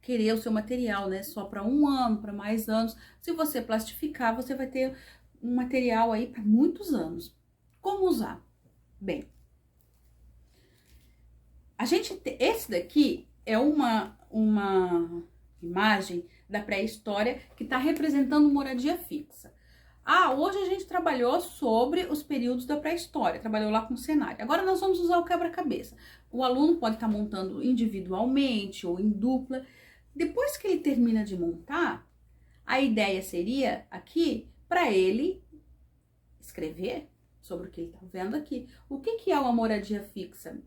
querer o seu material, né? Só para 1 ano, para mais anos. Se você plastificar, você vai ter um material aí para muitos anos. Como usar? Bem, esse daqui é uma imagem da pré-história que está representando moradia fixa. Hoje a gente trabalhou sobre os períodos da pré-história, trabalhou lá com o cenário. Agora nós vamos usar o quebra-cabeça. O aluno pode estar montando individualmente ou em dupla. Depois que ele termina de montar, a ideia seria aqui para ele escrever sobre o que ele está vendo aqui. O que é uma moradia fixa?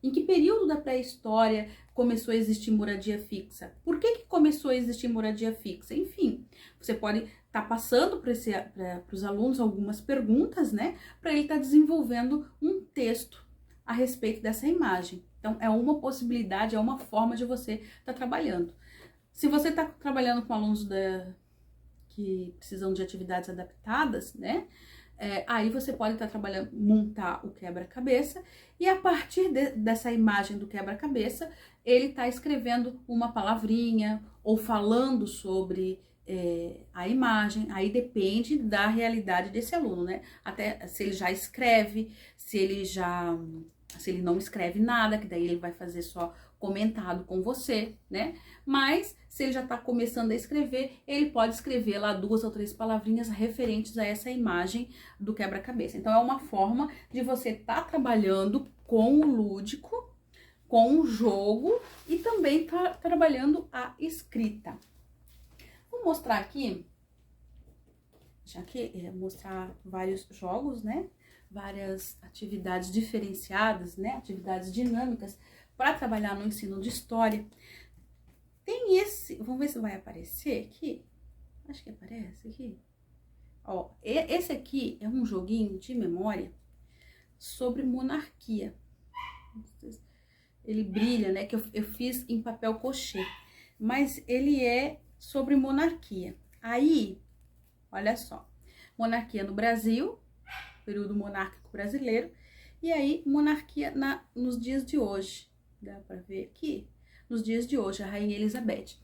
Em que período da pré-história começou a existir moradia fixa? Por que começou a existir moradia fixa? Enfim, você pode estar passando para os alunos algumas perguntas, né? Para ele estar desenvolvendo um texto a respeito dessa imagem. Então, é uma possibilidade, é uma forma de você estar trabalhando. Se você está trabalhando com alunos que precisam de atividades adaptadas, né? Aí você pode estar trabalhando, montar o quebra-cabeça e a partir dessa imagem do quebra-cabeça, ele está escrevendo uma palavrinha ou falando sobre a imagem. Aí depende da realidade desse aluno, né? Até se ele já escreve, se ele não escreve nada, que daí ele vai fazer só comentado com você, né? Mas se ele já está começando a escrever, ele pode escrever lá 2 ou 3 palavrinhas referentes a essa imagem do quebra-cabeça. Então é uma forma de você estar trabalhando com o lúdico, com o jogo e também tá trabalhando a escrita. Vou mostrar aqui, já que mostrar vários jogos, né? Várias atividades diferenciadas, né? Atividades dinâmicas para trabalhar no ensino de história. Tem esse, vamos ver se vai aparecer aqui. Acho que aparece aqui. Ó, esse aqui é um joguinho de memória sobre monarquia. Ele brilha, né? Que eu fiz em papel crochê. Mas ele é sobre monarquia. Aí, olha só. Monarquia no Brasil, período monárquico brasileiro. E aí, monarquia nos dias de hoje. Dá pra ver aqui? Nos dias de hoje, a Rainha Elizabeth.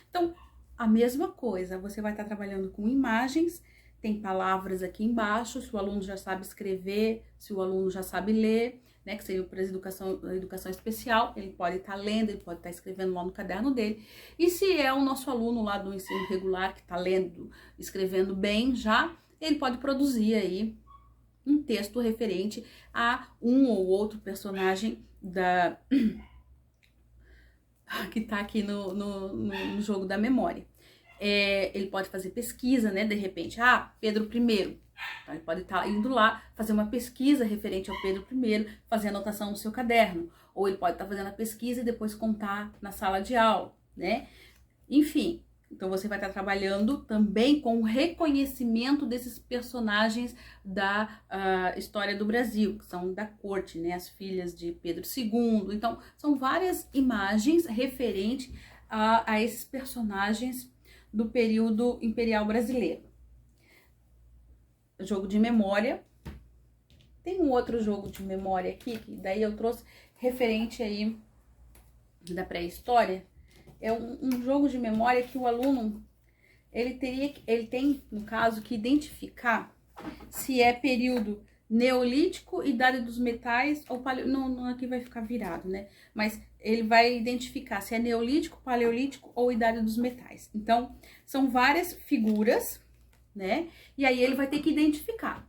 Então, a mesma coisa, você vai estar trabalhando com imagens, tem palavras aqui embaixo, se o aluno já sabe escrever, se o aluno já sabe ler, né, que seria para a educação especial, ele pode estar lendo, ele pode estar escrevendo lá no caderno dele. E se é o nosso aluno lá do ensino regular, que está lendo, escrevendo bem já, ele pode produzir aí um texto referente a um ou outro personagem que tá aqui no jogo da memória. Ele pode fazer pesquisa, né? De repente, Pedro I. Então, ele pode estar indo lá fazer uma pesquisa referente ao Pedro I, fazer anotação no seu caderno. Ou ele pode estar fazendo a pesquisa e depois contar na sala de aula, né? Enfim, então você vai estar trabalhando também com o reconhecimento desses personagens da história do Brasil, que são da corte, né? As filhas de Pedro II. Então, são várias imagens referentes a esses personagens do período imperial brasileiro. Jogo de memória. Tem um outro jogo de memória aqui, que daí eu trouxe referente aí da pré-história. É um jogo de memória que o aluno, ele tem, no caso, que identificar se é período neolítico, idade dos metais ou não, aqui vai ficar virado, né? Mas ele vai identificar se é neolítico, paleolítico ou idade dos metais. Então, são várias figuras, né? E aí ele vai ter que identificar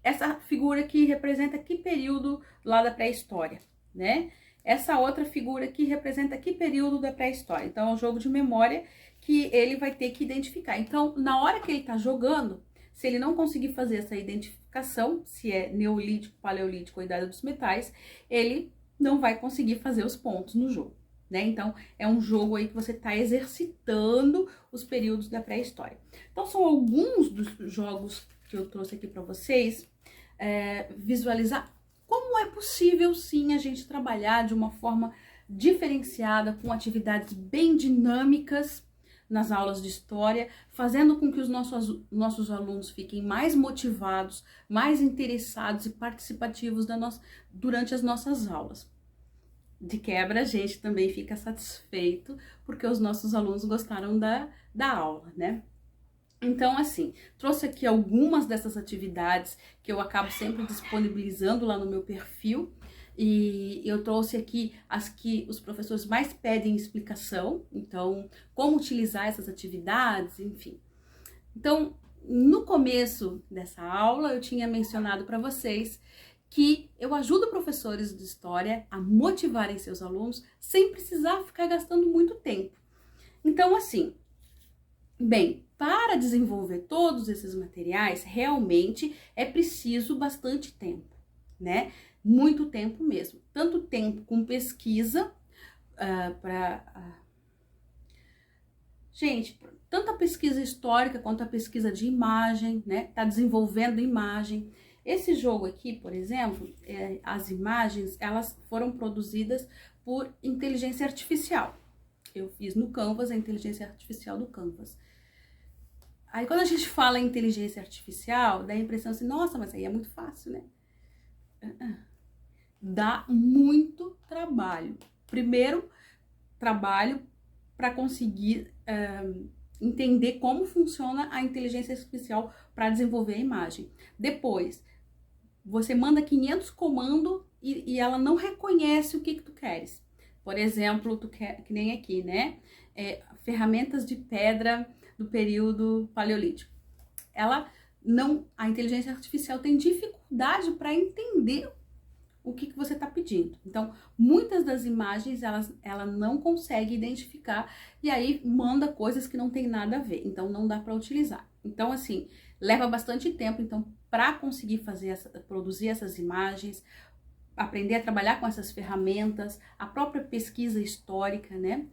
essa figura que representa que período lá da pré-história, né? Essa outra figura que representa que período da pré-história. Então, é um jogo de memória que ele vai ter que identificar. Então, na hora que ele tá jogando, se ele não conseguir fazer essa identificação, se é neolítico, paleolítico ou idade dos metais, ele não vai conseguir fazer os pontos no jogo, né? Então, é um jogo aí que você tá exercitando os períodos da pré-história. Então, são alguns dos jogos que eu trouxe aqui para vocês visualizar como é possível, sim, a gente trabalhar de uma forma diferenciada, com atividades bem dinâmicas nas aulas de história, fazendo com que os nossos alunos fiquem mais motivados, mais interessados e participativos durante as nossas aulas. De quebra, a gente também fica satisfeito, porque os nossos alunos gostaram da aula, né? Então, assim, trouxe aqui algumas dessas atividades que eu acabo sempre disponibilizando lá no meu perfil, e eu trouxe aqui as que os professores mais pedem explicação, então, como utilizar essas atividades, enfim. Então, no começo dessa aula, eu tinha mencionado para vocês que eu ajudo professores de história a motivarem seus alunos sem precisar ficar gastando muito tempo. Então, assim, bem, para desenvolver todos esses materiais, realmente é preciso bastante tempo, né? Muito tempo mesmo. Tanto tempo com pesquisa, gente, tanto a pesquisa histórica quanto a pesquisa de imagem, né? Tá desenvolvendo imagem. Esse jogo aqui, por exemplo, as imagens, elas foram produzidas por inteligência artificial. Eu fiz no Canvas, a inteligência artificial do Canvas. Aí quando a gente fala em inteligência artificial, dá a impressão assim, nossa, mas aí é muito fácil, né? Dá muito trabalho. Primeiro, trabalho para conseguir entender como funciona a inteligência artificial para desenvolver a imagem. Depois, você manda 500 comandos e ela não reconhece o que tu queres. Por exemplo, tu quer, que nem aqui, né? Ferramentas de pedra do período paleolítico. A inteligência artificial tem dificuldade para entender o que você está pedindo. Então, muitas das imagens ela não consegue identificar e aí manda coisas que não tem nada a ver. Então, não dá para utilizar. Então, assim, leva bastante tempo. Então, para conseguir produzir essas imagens, aprender a trabalhar com essas ferramentas, a própria pesquisa histórica, né?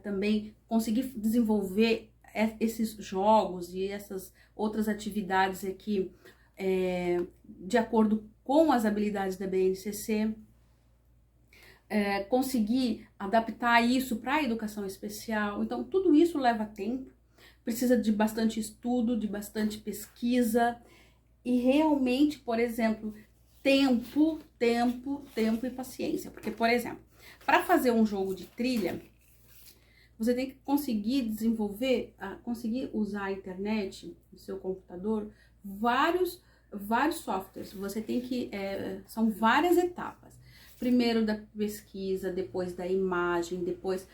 Também conseguir desenvolver esses jogos e essas outras atividades aqui de acordo com as habilidades da BNCC, conseguir adaptar isso para a educação especial. Então, tudo isso leva tempo, precisa de bastante estudo, de bastante pesquisa e realmente, por exemplo, tempo e paciência. Porque, por exemplo, para fazer um jogo de trilha, você tem que conseguir desenvolver, conseguir usar a internet no seu computador, vários softwares. Você tem que, são várias etapas. Primeiro da pesquisa, depois da imagem, depois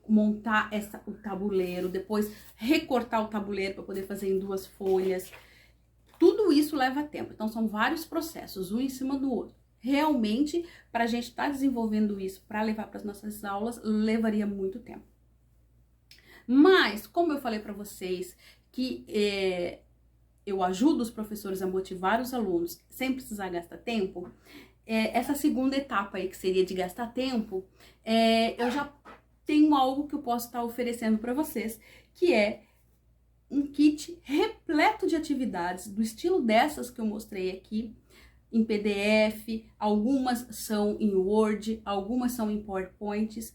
montar o tabuleiro, depois recortar o tabuleiro para poder fazer em 2 folhas. Tudo isso leva tempo. Então, são vários processos, um em cima do outro. Realmente, para a gente estar desenvolvendo isso, para levar para as nossas aulas, levaria muito tempo. Mas, como eu falei para vocês que eu ajudo os professores a motivar os alunos sem precisar gastar tempo, essa segunda etapa aí, que seria de gastar tempo, eu já tenho algo que eu posso estar oferecendo para vocês, que é um kit repleto de atividades do estilo dessas que eu mostrei aqui, em PDF, algumas são em Word, algumas são em PowerPoints,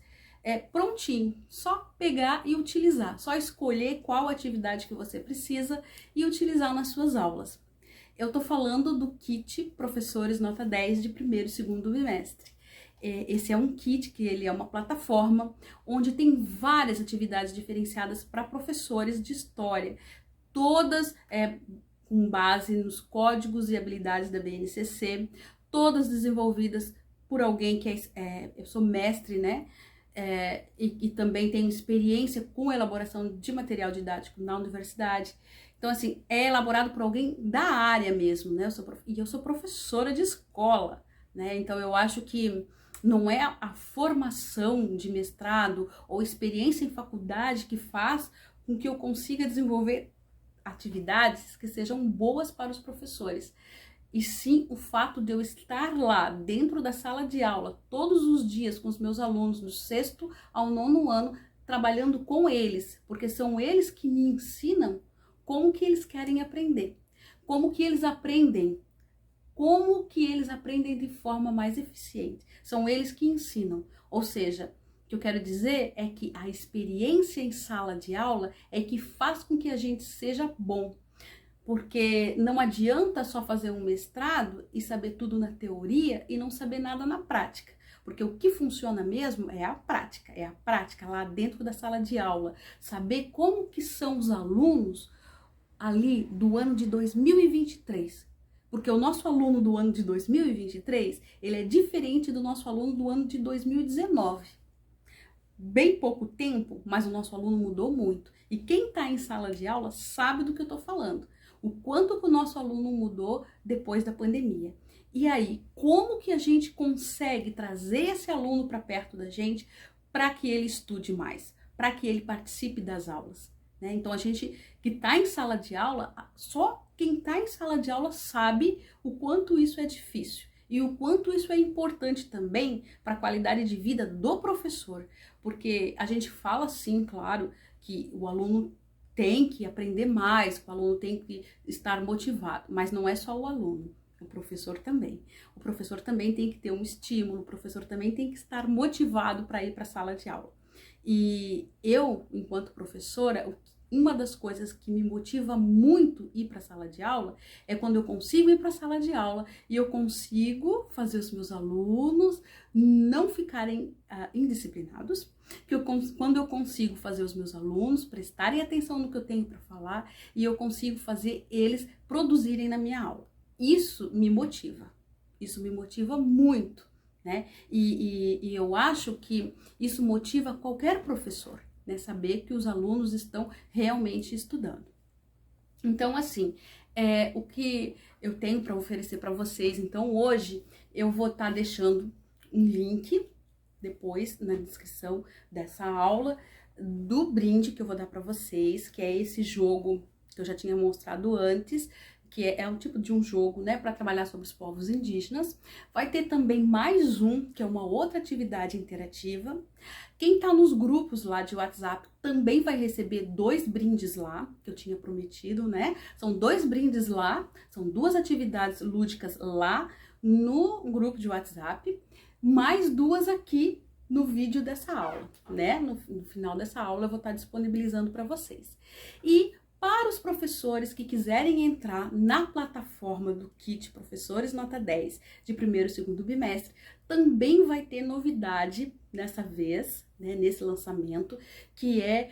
prontinho, só pegar e utilizar, só escolher qual atividade que você precisa e utilizar nas suas aulas. Eu tô falando do kit Professores Nota 10 de primeiro e segundo bimestre. Esse é um kit que ele é uma plataforma onde tem várias atividades diferenciadas para professores de história, todas com base nos códigos e habilidades da BNCC, todas desenvolvidas por alguém que eu sou mestre, né? E também tenho experiência com elaboração de material didático na universidade. Então, assim, é elaborado por alguém da área mesmo, né? Eu sou professora de escola, né? Então, eu acho que não é a formação de mestrado ou experiência em faculdade que faz com que eu consiga desenvolver atividades que sejam boas para os professores. E sim o fato de eu estar lá dentro da sala de aula todos os dias com os meus alunos do 6º ao 9º ano, trabalhando com eles, porque são eles que me ensinam como que eles querem aprender, como que eles aprendem de forma mais eficiente. São eles que ensinam. Ou seja, o que eu quero dizer é que a experiência em sala de aula é que faz com que a gente seja bom. Porque não adianta só fazer um mestrado e saber tudo na teoria e não saber nada na prática. Porque o que funciona mesmo é a prática lá dentro da sala de aula. Saber como que são os alunos ali do ano de 2023. Porque o nosso aluno do ano de 2023, ele é diferente do nosso aluno do ano de 2019. Bem pouco tempo, mas o nosso aluno mudou muito. E quem está em sala de aula sabe do que eu estou falando. O quanto que o nosso aluno mudou depois da pandemia. E aí, como que a gente consegue trazer esse aluno para perto da gente para que ele estude mais, para que ele participe das aulas, né? Então, a gente que está em sala de aula, só quem está em sala de aula sabe o quanto isso é difícil e o quanto isso é importante também para a qualidade de vida do professor, porque a gente fala sim, claro, que o aluno tem que aprender mais, que o aluno tem que estar motivado, mas não é só o aluno, o professor também. O professor também tem que ter um estímulo, o professor também tem que estar motivado para ir para a sala de aula. E eu, enquanto professora, uma das coisas que me motiva muito ir para a sala de aula é quando eu consigo ir para a sala de aula e eu consigo fazer os meus alunos não ficarem indisciplinados, quando eu consigo fazer os meus alunos prestarem atenção no que eu tenho para falar e eu consigo fazer eles produzirem na minha aula. Isso me motiva muito, né? E eu acho que isso motiva qualquer professor, né? Saber que os alunos estão realmente estudando. Então, assim, o que eu tenho para oferecer para vocês, então hoje eu vou estar deixando um link depois na descrição dessa aula do brinde que eu vou dar para vocês, que é esse jogo que eu já tinha mostrado antes, que é um tipo de um jogo, né, para trabalhar sobre os povos indígenas. Vai ter também mais um, que é uma outra atividade interativa. Quem tá nos grupos lá de WhatsApp também vai receber 2 brindes lá, que eu tinha prometido, né? São 2 brindes lá, são 2 atividades lúdicas lá no grupo de WhatsApp, mais 2 aqui no vídeo dessa aula, né? No final dessa aula eu vou estar disponibilizando para vocês. E para os professores que quiserem entrar na plataforma do kit Professores Nota 10 de primeiro e segundo bimestre, também vai ter novidade dessa vez, né, nesse lançamento, que é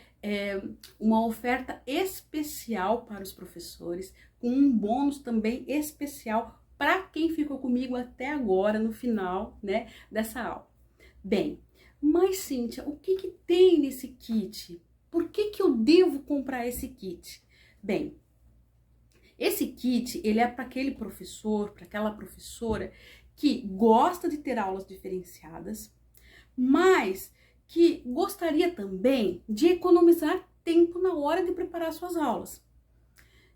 uma oferta especial para os professores, com um bônus também especial para quem ficou comigo até agora, no final, né, dessa aula. Bem, mas Cíntia, o que tem nesse kit? Por que eu devo comprar esse kit? Bem, esse kit, ele é para aquele professor, para aquela professora que gosta de ter aulas diferenciadas, mas que gostaria também de economizar tempo na hora de preparar suas aulas.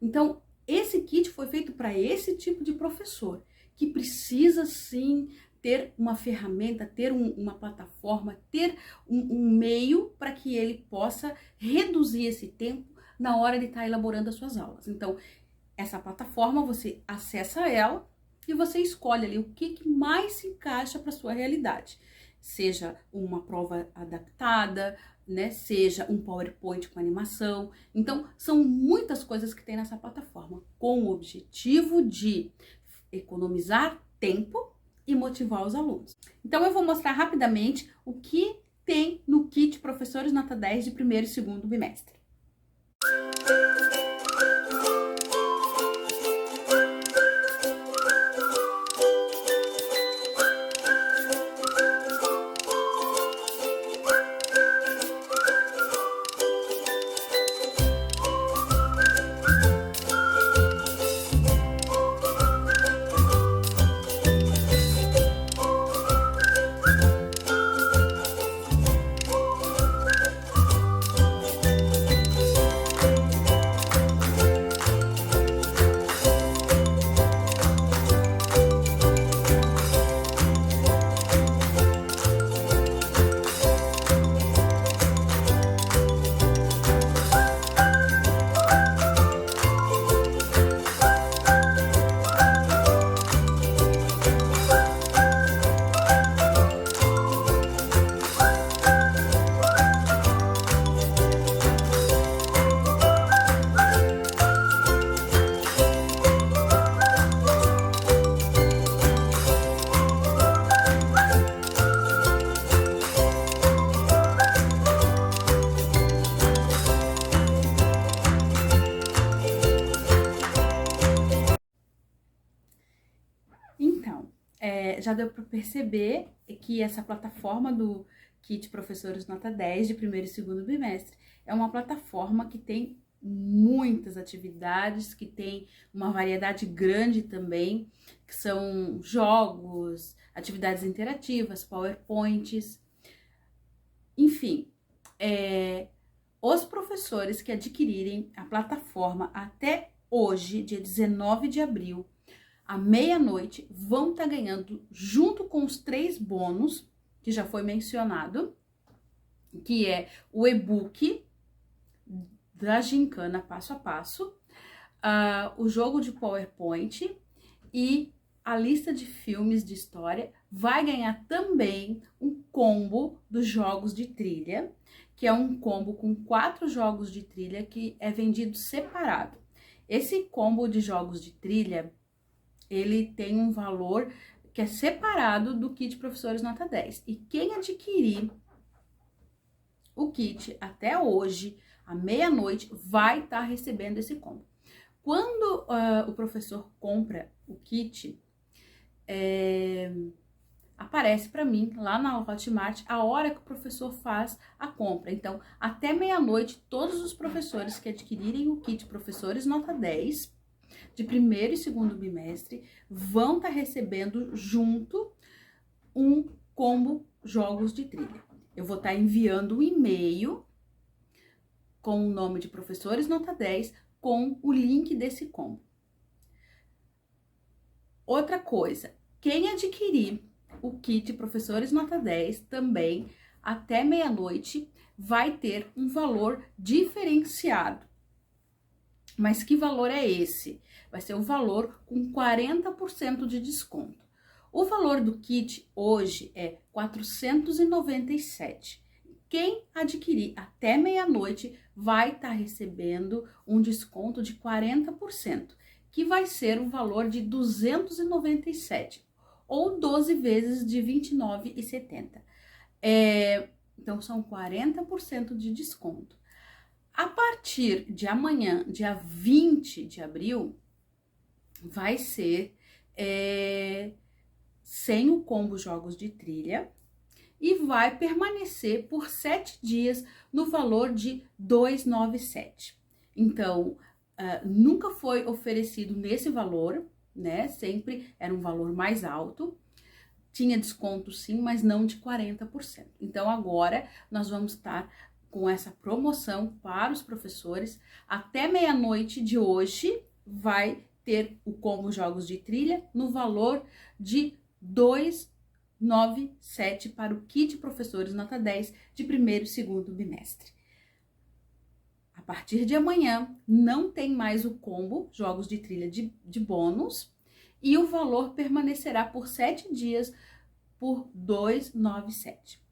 Então, esse kit foi feito para esse tipo de professor, que precisa sim ter uma ferramenta, ter uma plataforma, ter um meio para que ele possa reduzir esse tempo na hora de estar elaborando as suas aulas. Então, essa plataforma, você acessa ela e você escolhe ali o que mais se encaixa para a sua realidade. Seja uma prova adaptada, né? Seja um PowerPoint com animação. Então, são muitas coisas que tem nessa plataforma, com o objetivo de economizar tempo e motivar os alunos. Então, eu vou mostrar rapidamente o que tem no kit Professores Nota 10 de primeiro e segundo bimestre. Então, já deu para perceber que essa plataforma do Kit Professores Nota 10 de primeiro e segundo bimestre é uma plataforma que tem muitas atividades, que tem uma variedade grande também, que são jogos, atividades interativas, PowerPoints, enfim. Os professores que adquirirem a plataforma até hoje, dia 19 de abril, à meia-noite, vão estar ganhando, junto com os 3 bônus, que já foi mencionado, que é o e-book da gincana passo a passo, o jogo de PowerPoint e a lista de filmes de história. Vai ganhar também um combo dos jogos de trilha, que é um combo com 4 jogos de trilha que é vendido separado. Esse combo de jogos de trilha, ele tem um valor que é separado do kit Professores Nota 10. E quem adquirir o kit até hoje, à meia-noite, vai estar recebendo esse combo. Quando o professor compra o kit, aparece para mim lá na Hotmart a hora que o professor faz a compra. Então, até meia-noite, todos os professores que adquirirem o kit Professores Nota 10 de primeiro e segundo bimestre vão estar recebendo junto um combo jogos de trilha. Eu vou estar enviando um e-mail com o nome de Professores Nota 10 com o link desse combo. Outra coisa, quem adquirir o kit Professores Nota 10 também até meia-noite vai ter um valor diferenciado. Mas que valor é esse? Vai ser um valor com 40% de desconto. O valor do kit hoje é R$ 497. Quem adquirir até meia-noite vai estar recebendo um desconto de 40%, que vai ser um valor de R$ 297, ou 12 vezes de R$ 29,70. Então, são 40% de desconto. A partir de amanhã, dia 20 de abril, vai ser sem o combo jogos de trilha e vai permanecer por 7 dias no valor de R$ 297. Então, nunca foi oferecido nesse valor, né? Sempre era um valor mais alto. Tinha desconto sim, mas não de 40%. Então, agora nós vamos estar com essa promoção para os professores. Até meia-noite de hoje vai ter o combo Jogos de Trilha no valor de 297 para o kit professores nota 10 de primeiro e segundo bimestre. A partir de amanhã não tem mais o combo Jogos de Trilha de bônus e o valor permanecerá por 7 dias por 297.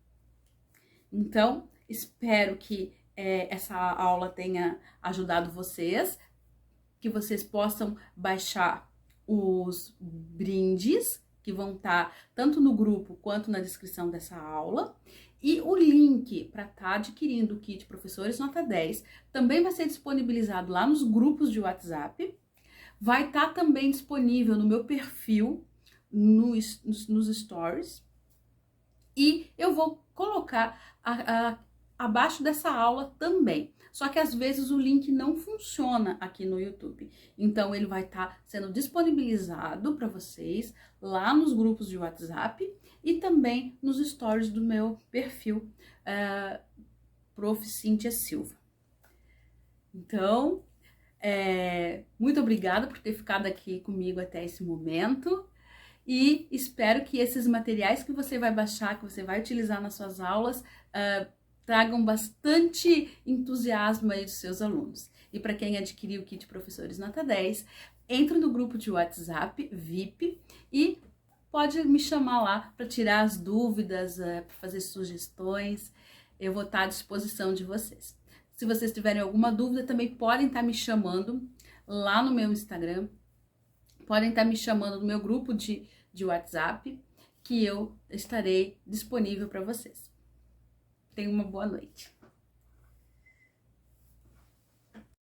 Então, espero que essa aula tenha ajudado vocês, que vocês possam baixar os brindes que vão estar tanto no grupo quanto na descrição dessa aula. E o link para estar adquirindo o kit Professores Nota 10 também vai ser disponibilizado lá nos grupos de WhatsApp. Vai estar também disponível no meu perfil, nos stories. E eu vou colocar abaixo dessa aula também. Só que às vezes o link não funciona aqui no YouTube. Então ele vai estar sendo disponibilizado para vocês lá nos grupos de WhatsApp e também nos stories do meu perfil, Prof. Cíntia Silva. Então, muito obrigada por ter ficado aqui comigo até esse momento. E espero que esses materiais que você vai baixar, que você vai utilizar nas suas aulas, tragam bastante entusiasmo aí dos seus alunos. E para quem adquiriu o kit Professores Nota 10, entre no grupo de WhatsApp VIP e pode me chamar lá para tirar as dúvidas, para fazer sugestões. Eu vou estar à disposição de vocês. Se vocês tiverem alguma dúvida, também podem estar me chamando lá no meu Instagram. Podem estar me chamando no meu grupo de WhatsApp, que eu estarei disponível para vocês. Tenham uma boa noite.